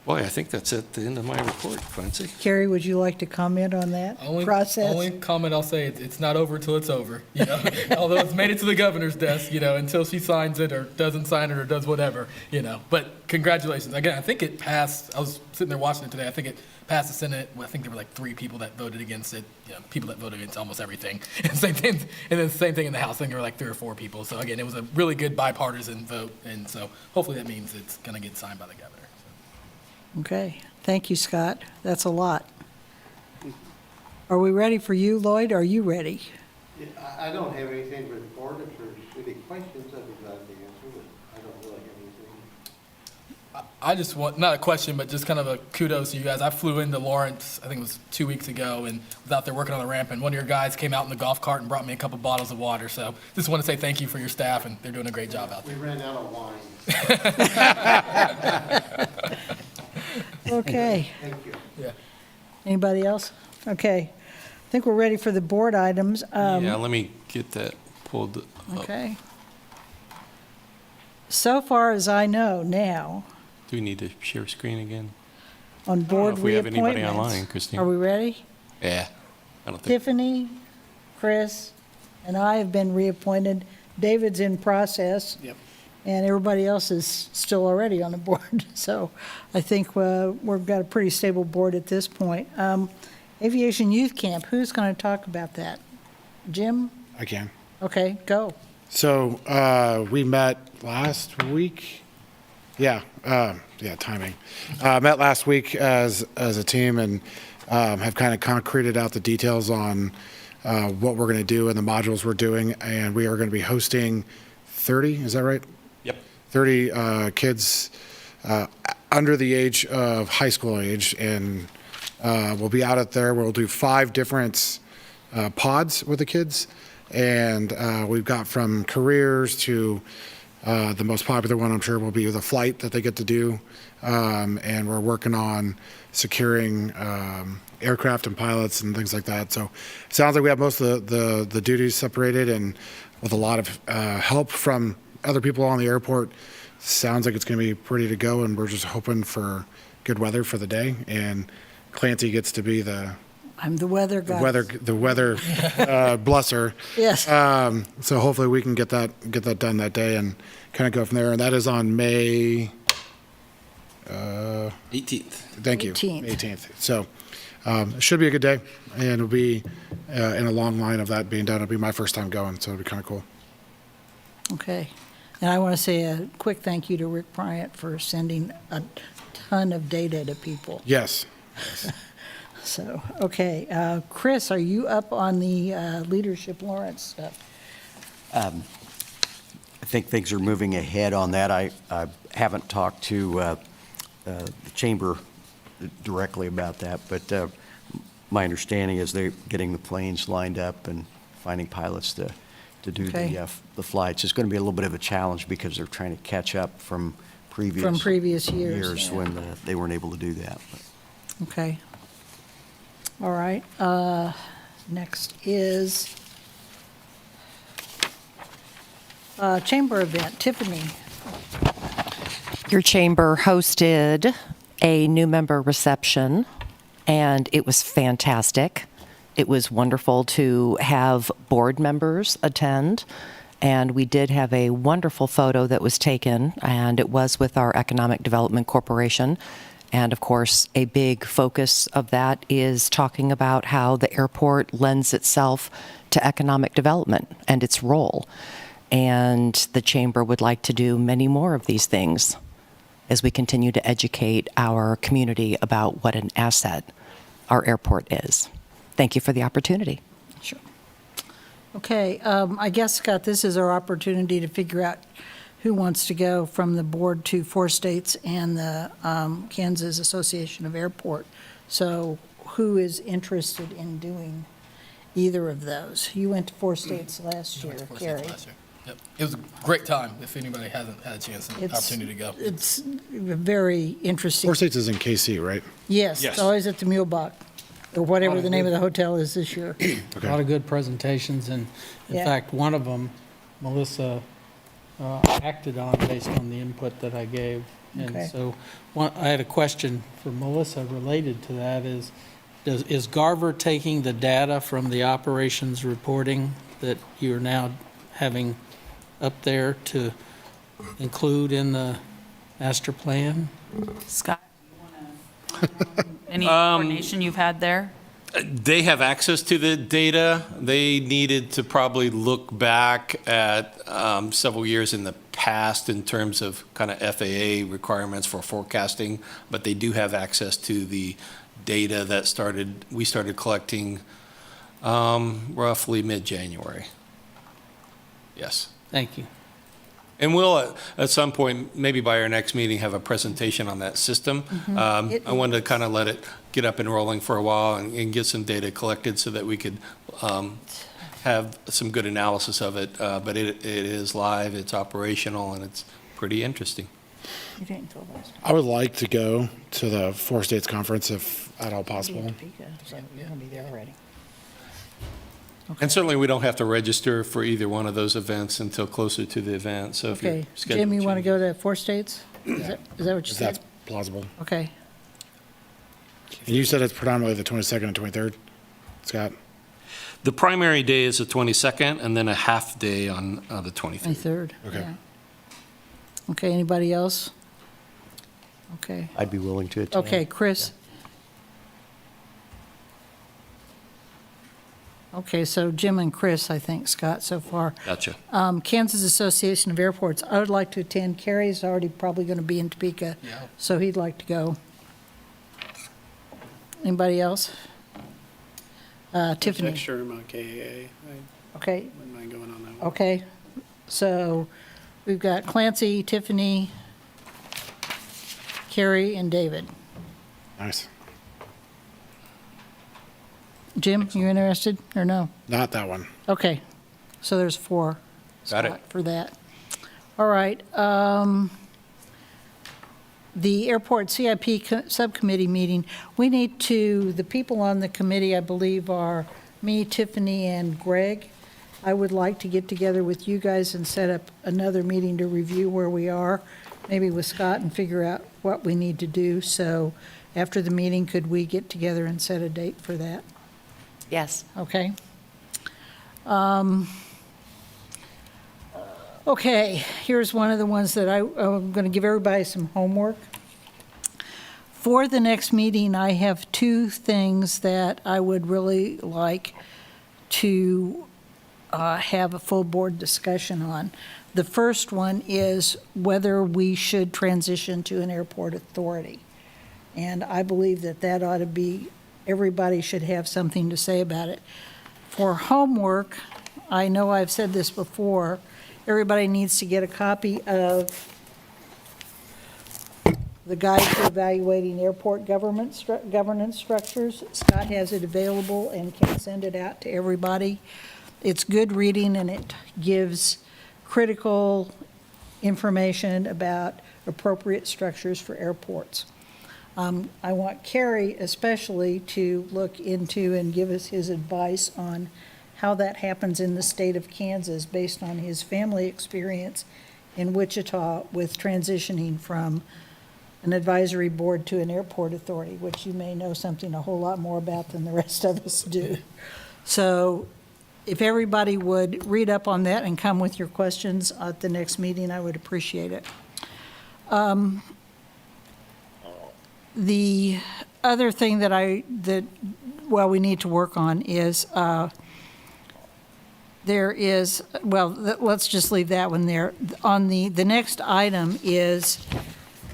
Boy, I think that's at the end of my report, Quincy. Carrie, would you like to comment on that process? Only comment I'll say, it's not over till it's over, you know? Although it's made it to the governor's desk, you know, until she signs it or doesn't sign it or does whatever, you know? But congratulations. Again, I think it passed, I was sitting there watching it today, I think it passed the Senate. Well, I think there were like 3 people that voted against it, you know, people that voted against almost everything. And same thing, and then same thing in the House, I think there were like 3 or 4 people. So again, it was a really good bipartisan vote, and so hopefully that means it's gonna get signed by the governor. Okay, thank you, Scott. That's a lot. Are we ready for you, Lloyd? Are you ready? I don't have anything to report. If there's any questions, I'd be glad to answer, but I don't really have anything. I just want, not a question, but just kind of a kudos to you guys. I flew into Lawrence, I think it was 2 weeks ago, and was out there working on the ramp, and one of your guys came out in the golf cart and brought me a couple bottles of water. So just want to say thank you for your staff, and they're doing a great job out We there. ran out of wine. Okay. Thank you. Yeah. Anybody else? Okay. I think we're ready for the board items. Yeah, let me get that pulled up. Okay. So far as I know now, Do we need to share screen again? on board if we have anybody reappointments. online, Christine. Are we ready? Yeah, I don't think. Tiffany, Chris, and I have been reappointed. David's in process. Yep. And everybody else is still already on the board. So I think we've got a pretty stable board at this point. Aviation Youth Camp, who's going to talk about that? Jim? I can. Okay, go. So we met last week. Yeah, timing. Met last week as a team and have kind of concreted out the details on what we're going to do and the modules we're doing. And we are going to be hosting 30, is that right? Yep. 30 kids under the age of high school age. And we'll be out there. We'll do 5 different pods with the kids. And we've got from careers to the most popular one, I'm sure, will be the flight that they get to do. And we're working on securing aircraft and pilots and things like that. So it sounds like we have most of the duties separated, and with a lot of help from other people on the airport, sounds like it's going to be pretty to go. And we're just hoping for good weather for the day. And Clancy gets to be the I'm the weather guy. weather blesser. Yes. So hopefully we can get that done that day and kind of go from there. And that is on May 18th. Thank you. 18th. 18th. So it should be a good day, and it'll be in a long line of that being done. It'll be my first time going, so it'll be kind of cool. Okay. And I want to say a quick thank you to Rick Bryant for sending a ton of data to people. Yes. So, okay. Chris, are you up on the Leadership Lawrence stuff? I think things are moving ahead on that. I haven't talked to the chamber directly about that, but my understanding is they're getting the planes lined up and finding pilots to do Okay. the flights. It's going to be a little bit of a challenge because they're trying to catch up from previous years, yeah. when they weren't able to do that. Okay. All right. Next is chamber event. Tiffany. Your chamber hosted a new member reception, and it was fantastic. It was wonderful to have board members attend, and we did have a wonderful photo that was taken, and it was with our Economic Development Corporation. And of course, a big focus of that is talking about how the airport lends itself to economic development and its role. And the chamber would like to do many more of these things as we continue to educate our community about what an asset our airport is. Thank you for the opportunity. Sure. Okay. I guess, Scott, this is our opportunity to figure out who wants to go from the board to 4 states and the Kansas Association of Airport. So who is interested in doing either of those? You went to 4 states last year, Carrie. Yep. It was a great time, if anybody hasn't had a chance and opportunity to go. It's very interesting. 4 States is in KC, right? Yes, Yes. it's always at the Mulebach, or whatever the name of the hotel is this year. A lot of good presentations, and in Yeah. fact, one of them, Melissa acted on based on the input that I gave. Okay. And so I had a question for Melissa related to that is Garver taking the data from the operations reporting that you're now having up there to include in the master plan? Scott, any coordination you've had there? They have access to the data. They needed to probably look back at several years in the past in terms of kind of FAA requirements for forecasting, but they do have access to the data that we started collecting roughly mid-January. Yes. Thank you. And we'll, at some point, maybe by our next meeting, have a presentation on that system. I wanted to kind of let it get up and rolling for a while and get some data collected so that we could have some good analysis of it. But it is live, it's operational, and it's pretty interesting. You didn't go last time. I would like to go to the Four States Conference if at all possible. So you're going to be there already. And certainly, we don't have to register for either one of those events until closer to the event, so if your Okay. schedule Jim, you want to changes- go to Four States? Is that what you If said? that's plausible. Okay. And you said it's predominantly the 22nd and 23rd, Scott? The primary day is the 22nd, and then a half day on the 23rd. 23rd. Okay. yeah. Okay, anybody else? Okay. I'd be willing to attend. Okay, Chris? Okay, so Jim and Chris, I think, Scott, so far. Gotcha. Kansas Association of Airports, I would like to attend. Kerry's already probably going to be in Topeka, so he'd like to go. Anybody else? Tiffany? Next term on KAA, I Okay, wouldn't mind going on that one. okay. So we've got Clancy, Tiffany, Kerry, and David. Nice. Jim, you interested or no? Not that one. Okay, so there's 4. Got it. Scott, for that. All right. The Airport CIP Subcommittee meeting, we need to, the people on the committee, I believe, are me, Tiffany, and Greg. I would like to get together with you guys and set up another meeting to review where we are, maybe with Scott, and figure out what we need to do. So after the meeting, could we get together and set a date for that? Yes. Okay. Okay, here's one of the ones that I'm going to give everybody some homework. For the next meeting, I have 2 things that I would really like to have a full board discussion on. The first one is whether we should transition to an airport authority. And I believe that that ought to be, everybody should have something to say about it. For homework, I know I've said this before, everybody needs to get a copy of the Guide to Evaluating Airport Governance Structures. Scott has it available and can send it out to everybody. It's good reading, and it gives critical information about appropriate structures for airports. I want Kerry especially to look into and give us his advice on how that happens in the state of Kansas based on his family experience in Wichita with transitioning from an advisory board to an airport authority, which you may know something a whole lot more about than the rest of us do. So if everybody would read up on that and come with your questions at the next meeting, I would appreciate it. The other thing that we need to work on is let's just leave that one there. On the next item is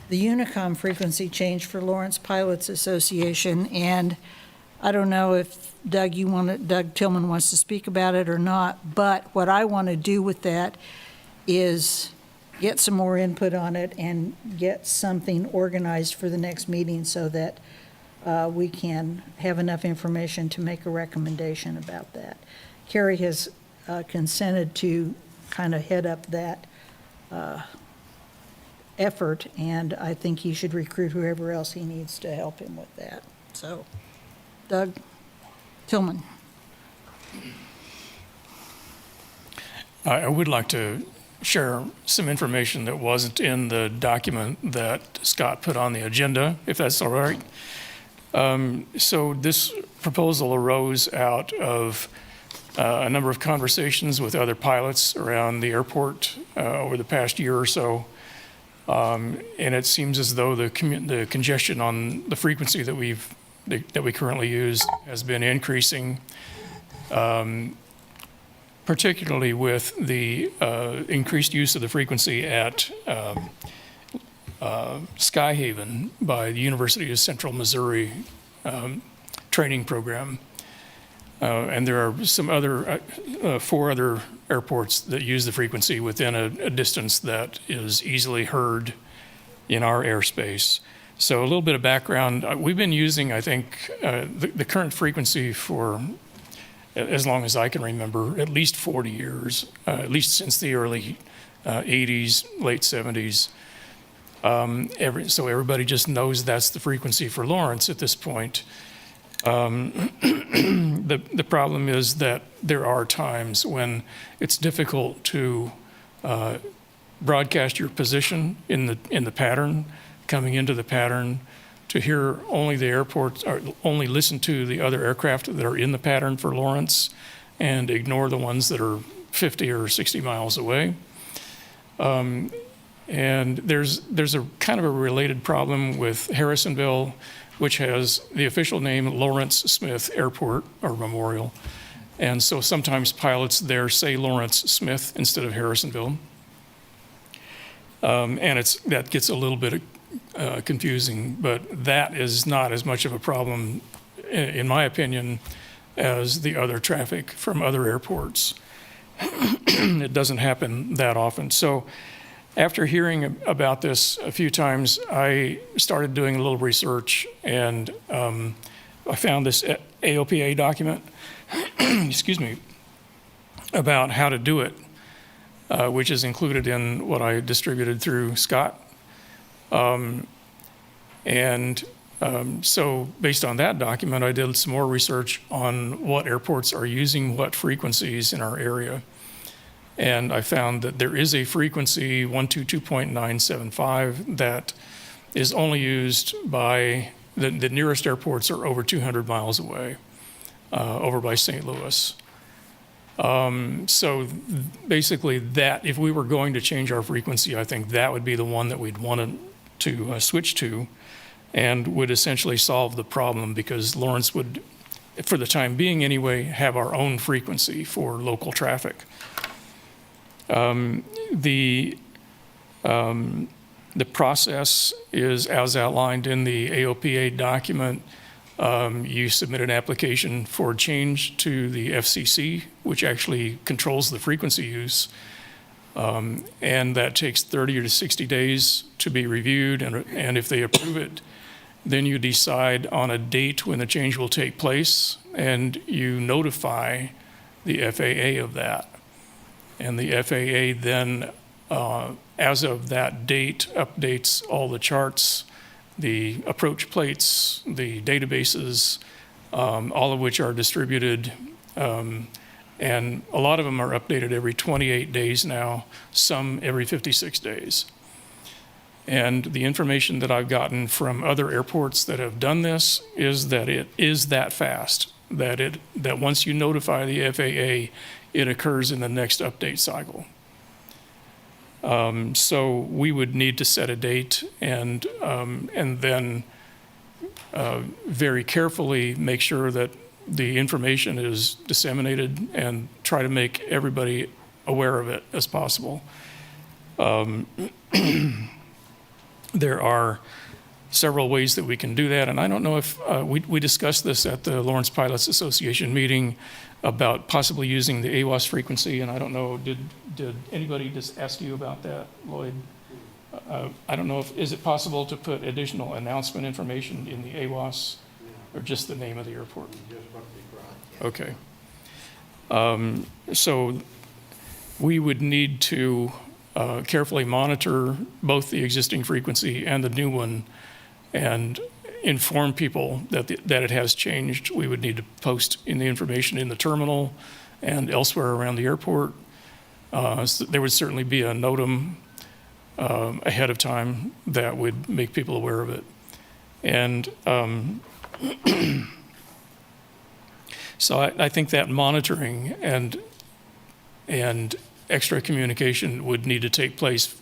the Unicom frequency change for Lawrence Pilots Association, and I don't know if Doug Tillman wants to speak about it or not, but what I want to do with that is get some more input on it and get something organized for the next meeting so that we can have enough information to make a recommendation about that. Kerry has consented to kind of head up that effort, and I think he should recruit whoever else he needs to help him with that. So, Doug Tillman. I would like to share some information that wasn't in the document that Scott put on the agenda, if that's all right. So this proposal arose out of a number of conversations with other pilots around the airport over the past year or so. And it seems as though the congestion on the frequency that we currently use has been increasing, particularly with the increased use of the frequency at Skyhaven by the University of Central Missouri training program. And there are some other, 4 other airports that use the frequency within a distance that is easily heard in our airspace. So a little bit of background. We've been using, I think, the current frequency for as long as I can remember, at least 40 years, at least since the early 80s, late 70s. So everybody just knows that's the frequency for Lawrence at this point. The problem is that there are times when it's difficult to broadcast your position in the pattern, coming into the pattern, to hear only the airports, or only listen to the other aircraft that are in the pattern for Lawrence and ignore the ones that are 50 or 60 miles away. And there's a kind of a related problem with Harrisonville, which has the official name Lawrence Smith Airport or Memorial. And so sometimes pilots there say Lawrence Smith instead of Harrisonville. And that gets a little bit confusing, but that is not as much of a problem, in my opinion, as the other traffic from other airports. It doesn't happen that often. So after hearing about this a few times, I started doing a little research, and I found this AOPA document, excuse me, about how to do it, which is included in what I distributed through Scott. So based on that document, I did some more research on what airports are using what frequencies in our area. And I found that there is a frequency 122.975 that is only used by the nearest airports are over 200 miles away, over by St. Louis. So basically that, if we were going to change our frequency, I think that would be the one that we'd want to switch to, and would essentially solve the problem, because Lawrence would, for the time being anyway, have our own frequency for local traffic. The process is as outlined in the AOPA document. You submit an application for change to the FCC, which actually controls the frequency use. And that takes 30 to 60 days to be reviewed. And if they approve it, then you decide on a date when the change will take place, and you notify the FAA of that. And the FAA then, as of that date, updates all the charts, the approach plates, the databases, all of which are distributed. And a lot of them are updated every 28 days now, some every 56 days. And the information that I've gotten from other airports that have done this is that it is that fast, that once you notify the FAA, it occurs in the next update cycle. So we would need to set a date and then very carefully make sure that the information is disseminated and try to make everybody aware of it as possible. There are several ways that we can do that, and I don't know if we discussed this at the Lawrence Pilots Association meeting about possibly using the AWAS frequency, and I don't know, did anybody just ask you about that, Lloyd? I don't know is it possible to put additional announcement information in the AWAS, or just the name of the airport? Okay. So we would need to carefully monitor both the existing frequency and the new one, and inform people that it has changed. We would need to post in the information in the terminal and elsewhere around the airport. So there would certainly be a NOTAM ahead of time that would make people aware of it. And so I think that monitoring and extra communication would need to take place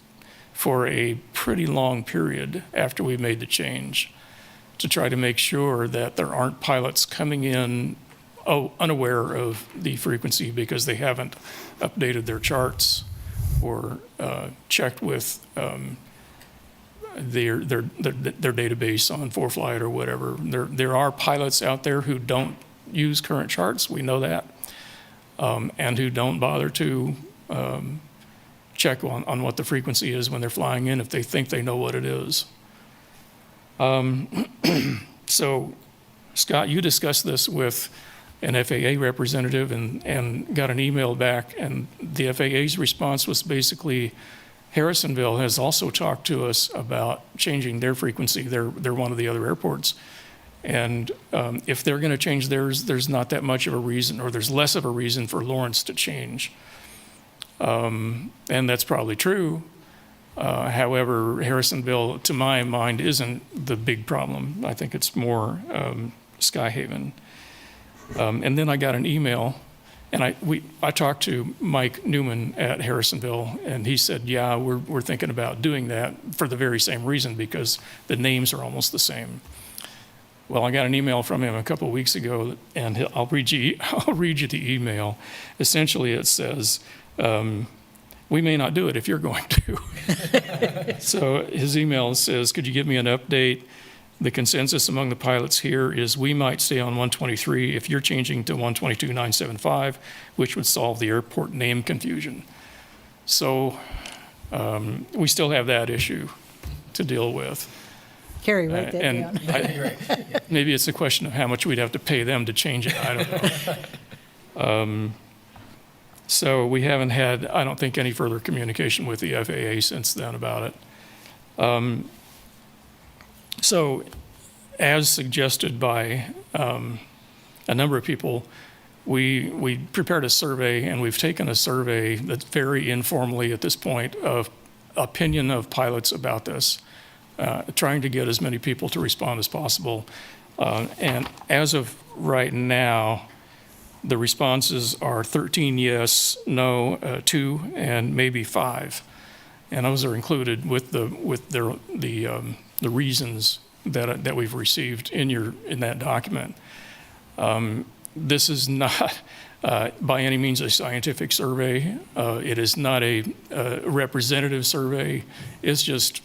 for a pretty long period after we made the change to try to make sure that there aren't pilots coming in unaware of the frequency because they haven't updated their charts or checked with their database on ForeFlight or whatever. There are pilots out there who don't use current charts, we know that, and who don't bother to check on what the frequency is when they're flying in if they think they know what it is. So, Scott, you discussed this with an FAA representative and got an email back, and the FAA's response was basically, Harrisonville has also talked to us about changing their frequency. They're one of the other airports. And if they're going to change theirs, there's not that much of a reason, or there's less of a reason for Lawrence to change. And that's probably true. However, Harrisonville, to my mind, isn't the big problem. I think it's more Skyhaven. And then I got an email, and I talked to Mike Newman at Harrisonville, and he said, yeah, we're thinking about doing that for the very same reason, because the names are almost the same. Well, I got an email from him a couple of weeks ago, and I'll read you the email. Essentially, it says, we may not do it if you're going to. So his email says, could you give me an update? The consensus among the pilots here is we might stay on 123 if you're changing to 122.975, which would solve the airport name confusion. So we still have that issue to deal with. Carrie, write that down. Maybe it's a question of how much we'd have to pay them to change it. I don't know. So we haven't had, I don't think, any further communication with the FAA since then about it. So as suggested by a number of people, we prepared a survey, and we've taken a survey that's very informally at this point of opinion of pilots about this, trying to get as many people to respond as possible. And as of right now, the responses are 13 yes, no, 2, and maybe 5. And those are included with the reasons that we've received in that document. This is not by any means a scientific survey. It is not a representative survey. It's just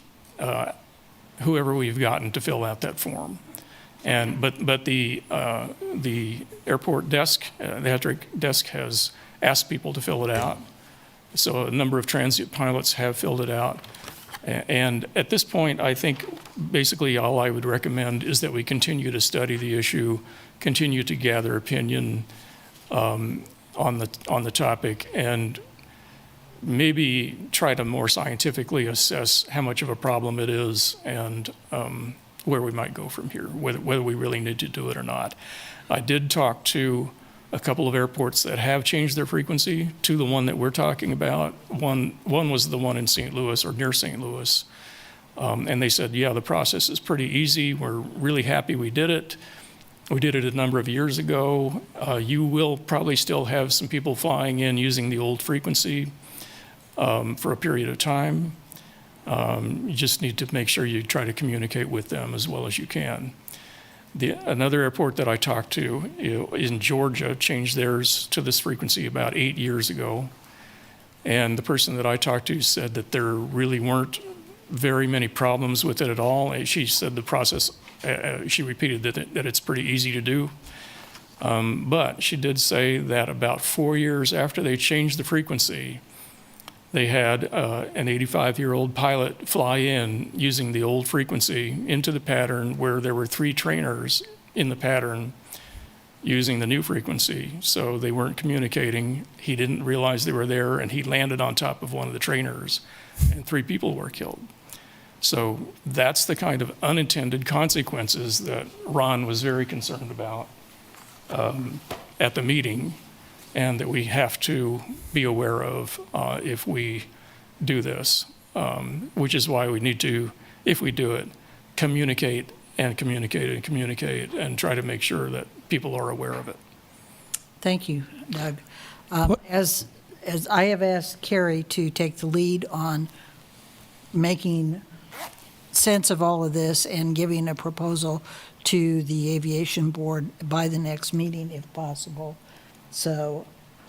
whoever we've gotten to fill out that form. But the airport desk, the Hetrick desk, has asked people to fill it out. So a number of transient pilots have filled it out. And at this point, I think basically all I would recommend is that we continue to study the issue, continue to gather opinion on the topic, and maybe try to more scientifically assess how much of a problem it is and where we might go from here, whether we really need to do it or not. I did talk to a couple of airports that have changed their frequency to the one that we're talking about. One was the one in St. Louis, or near St. Louis. And they said, yeah, the process is pretty easy. We're really happy we did it. We did it a number of years ago. You will probably still have some people flying in using the old frequency for a period of time. You just need to make sure you try to communicate with them as well as you can. Another airport that I talked to in Georgia changed theirs to this frequency about 8 years ago. And the person that I talked to said that there really weren't very many problems with it at all. She said the process, she repeated that it's pretty easy to do. But she did say that about 4 years after they changed the frequency, they had an 85-year-old pilot fly in using the old frequency into the pattern where there were 3 trainers in the pattern using the new frequency. So they weren't communicating. He didn't realize they were there, and he landed on top of one of the trainers, and 3 people were killed. So that's the kind of unintended consequences that Ron was very concerned about at the meeting. and that we have to be aware of if we do this, which is why we need to, if we do it, communicate and communicate and communicate and try to make sure that people are aware of it. Thank you, Doug. As I have asked Carrie to take the lead on making sense of all of this and giving a proposal to the Aviation Board by the next meeting, if possible. So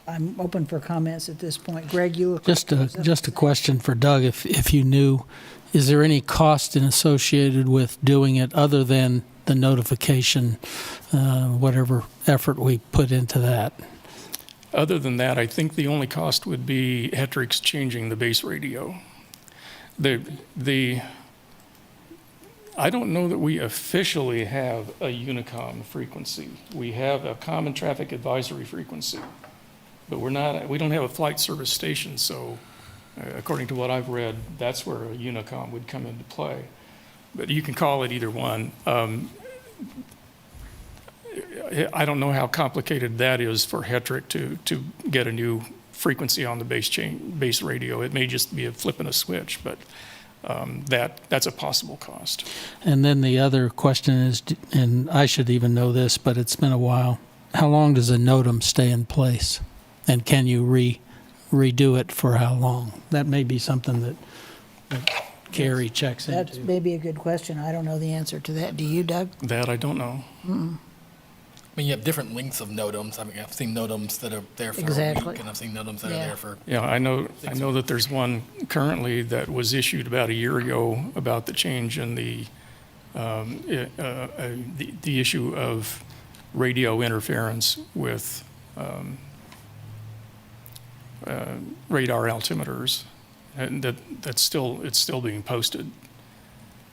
I'm open for comments at this point. Greg, you look Just a question for Doug, if you knew, is there any cost associated with doing it other than the notification, whatever effort we put into that? Other than that, I think the only cost would be Hetrick's changing the base radio. I don't know that we officially have a Unicom frequency. We have a common traffic advisory frequency, but we don't have a flight service station, so according to what I've read, that's where a Unicom would come into play. But you can call it either one. I don't know how complicated that is for Hetrick to get a new frequency on the base radio. It may just be a flipping a switch, but that's a possible cost. And then the other question is, and I should even know this, but it's been a while, how long does a NOTAM stay in place? And can you redo it for how long? That may be something that Carrie checks into. That's maybe a good question. I don't know the answer to that. Do you, Doug? That I don't know. I mean, you have different lengths of NOTAMs. I mean, I've seen NOTAMs that are there for a Exactly. week, and I've seen NOTAMs that Yeah. are there for. Yeah, I know that there's one currently that was issued about a year ago about the change in the issue of radio interference with radar altimeters, and it's still being posted.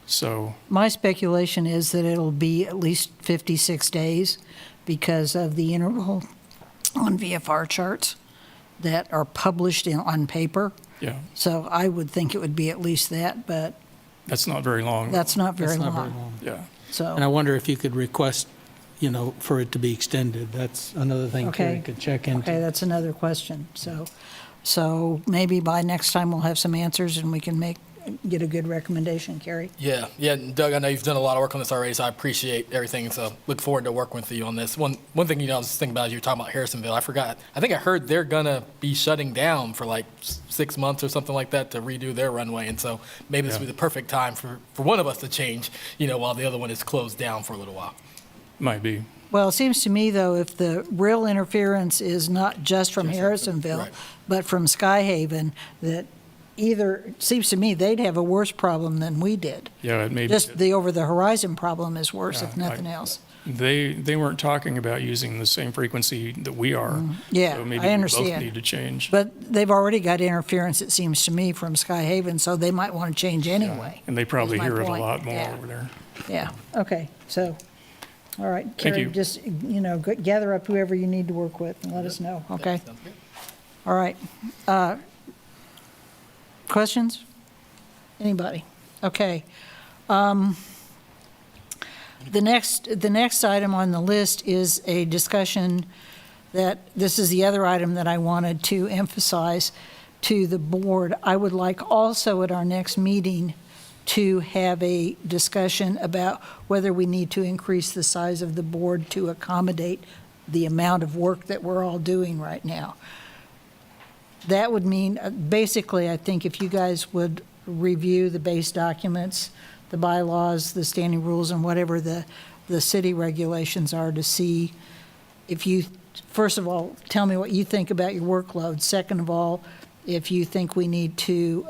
So My speculation is that it'll be at least 56 days because of the interval on VFR charts that are published on paper. yeah, So I would think it would be at least that, but that's not very long. that's not very That's not very long. long. Yeah. And I So, wonder if you could request, for it to be extended. That's another thing Carrie Okay. could check into. okay, that's another question. So maybe by next time we'll have some answers and we can get a good recommendation, Carrie. Yeah, and Doug, I know you've done a lot of work on this already, so I appreciate everything. So look forward to working with you on this. One thing, I was thinking about as you were talking about Harrisonville, I forgot. I think I heard they're gonna be shutting down for like 6 months or something like that to redo their runway, and so maybe this would be the perfect time for one of us to change, while the other one is closed down for a little while. Might be. Well, it seems to me, though, if the real interference is not just from Harrisonville, right. but from Skyhaven, that it seems to me they'd have a worse problem than we did. Yeah, it may be. Just the over-the-horizon problem is worse, if Yeah, nothing else. They weren't talking about using the same frequency that we are. Yeah, So maybe I we both understand. need to change. But they've already got interference, it seems to me, from Skyhaven, so they might want to change anyway. And they probably is my hear it a point. lot more Yeah. over there. Yeah, okay, so, all right, Carrie, you. just, gather up whoever you need to work with and let us know, okay? Sounds good. All right. Questions? Anybody? Okay. The next item on the list is a discussion this is the other item that I wanted to emphasize to the board. I would like also at our next meeting to have a discussion about whether we need to increase the size of the board to accommodate the amount of work that we're all doing right now. That would mean, basically, I think if you guys would review the base documents, the bylaws, the standing rules, and whatever the city regulations are to see if you, first of all, tell me what you think about your workload. Second of all, if you think we need to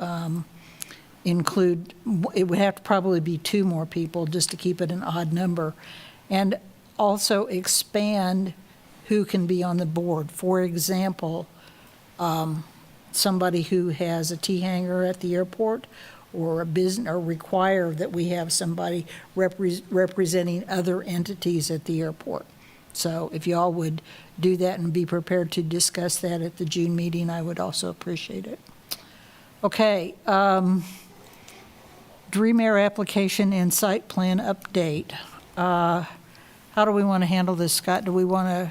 include, it would have to probably be 2 more people just to keep it an odd number. And also expand who can be on the board. For example, somebody who has a T-hanger at the airport or a business, or require that we have somebody representing other entities at the airport. So if y'all would do that and be prepared to discuss that at the June meeting, I would also appreciate it. Okay, Dream Air application and site plan update. How do we want to handle this, Scott? Do we want to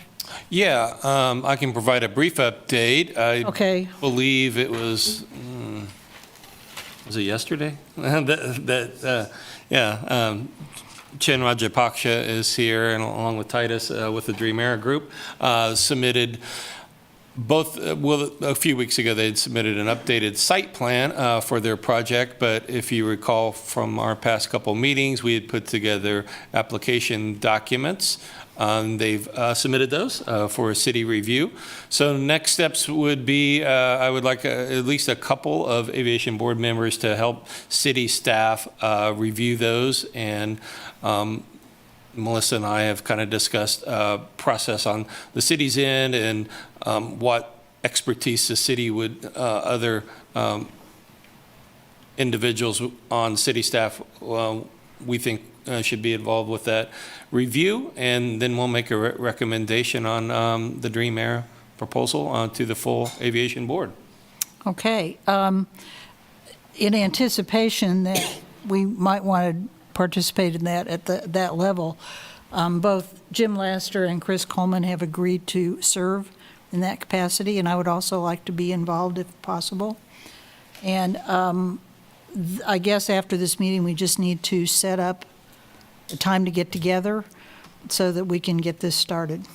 Yeah, I can provide a brief update. I Okay. believe it was it yesterday? Chen Rajapaksha is here, and along with Titus with the Dream Air Group, submitted a few weeks ago, they had submitted an updated site plan for their project, but if you recall from our past couple meetings, we had put together application documents. They've submitted those for a city review. So next steps would be, I would like at least a couple of aviation board members to help city staff review those, and Melissa and I have kind of discussed process on the city's end and what expertise the city would, other individuals on city staff, we think should be involved with that review, and then we'll make a recommendation on the Dream Air proposal to the full aviation board. Okay. In anticipation that we might want to participate in that at that level, both Jim Laster and Chris Coleman have agreed to serve in that capacity, and I would also like to be involved if possible. And I guess after this meeting, we just need to set up a time to get together so that we can get this started.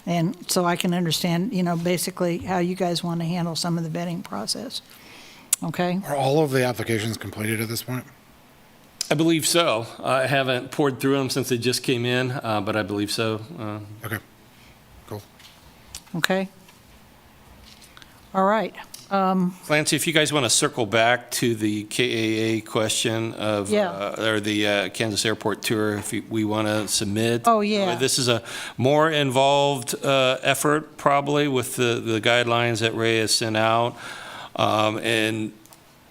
And so I can understand, basically how you guys want to handle some of the vetting process. Okay? Are all of the applications completed at this point? I believe so. I haven't poured through them since they just came in, but I believe so. Okay, cool. Okay? All right. Clancy, if you guys want to circle back to the KAA question of, or the Kansas Airport tour, if we want to submit. Oh, yeah. This is a more involved effort, probably, with the guidelines that Ray has sent out. And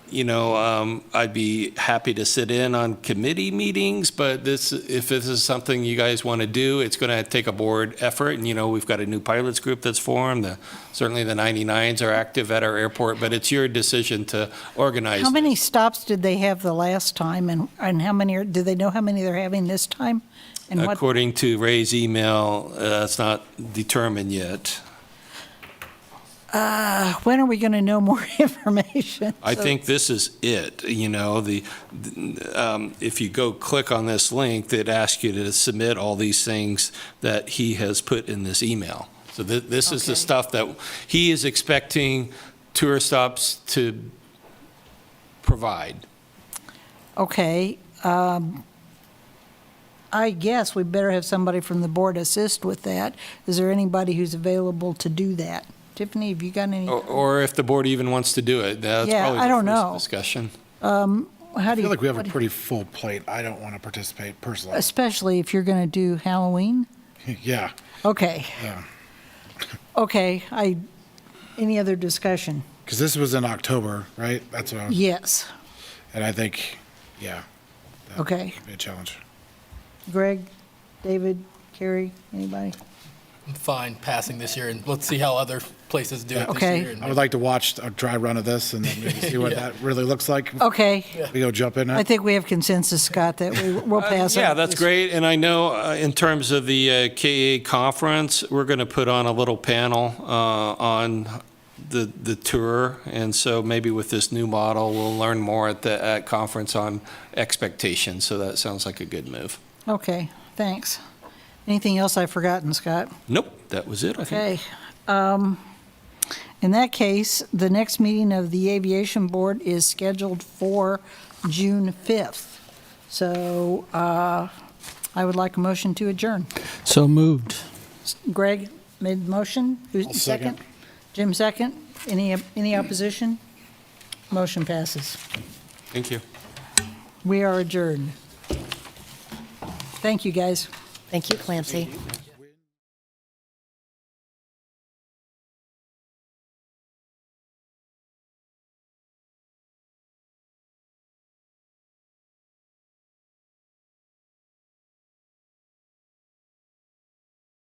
I'd be happy to sit in on committee meetings, but if this is something you guys want to do, it's going to take a board effort. And, we've got a new pilots group that's formed. Certainly the 99s are active at our airport, but it's your decision to organize. How many stops did they have the last time, and how many do they know how many they're having this time? And According to Ray's email, it's not determined yet. when are we going to know more information? I think this is it. If you go click on this link, it asks you to submit all these things that he has put in this email. So this is the stuff that he is expecting tour stops to provide. Okay. I guess we better have somebody from the board assist with that. Is there anybody who's available to do that? Tiffany, have you got any? Or if the board even wants to do it. That's probably I don't the first know. discussion. I feel like we have a pretty full plate. I don't want to participate personally. Especially if you're going to do Halloween? Yeah. Okay. Yeah. Okay. Any other discussion? Because this was in October, right? That's what I was. Yes. And I think, that Okay. would be a challenge. Greg, David, Carrie, anybody? I'm fine passing this year, and let's see how other places do it Okay. this year. and I would like to watch a dry run of this and then maybe see what that really looks like. Okay. We go jump in I it. think we have consensus, Scott, that we'll pass it. Yeah, that's great. And I know in terms of the KA conference, we're going to put on a little panel on the tour. And so maybe with this new model, we'll learn more at conference on expectations. So that sounds like a good move. Okay, thanks. Anything else I've forgotten, Scott? Nope, that was it, I think. Okay. In that case, the next meeting of the Aviation Board is scheduled for June 5th. So I would like a motion to adjourn. So moved. Greg made the motion. Who's I'll second. Jim second. Any opposition? Motion passes. Thank you. We are adjourned. Thank you, guys. Thank you, Clancy.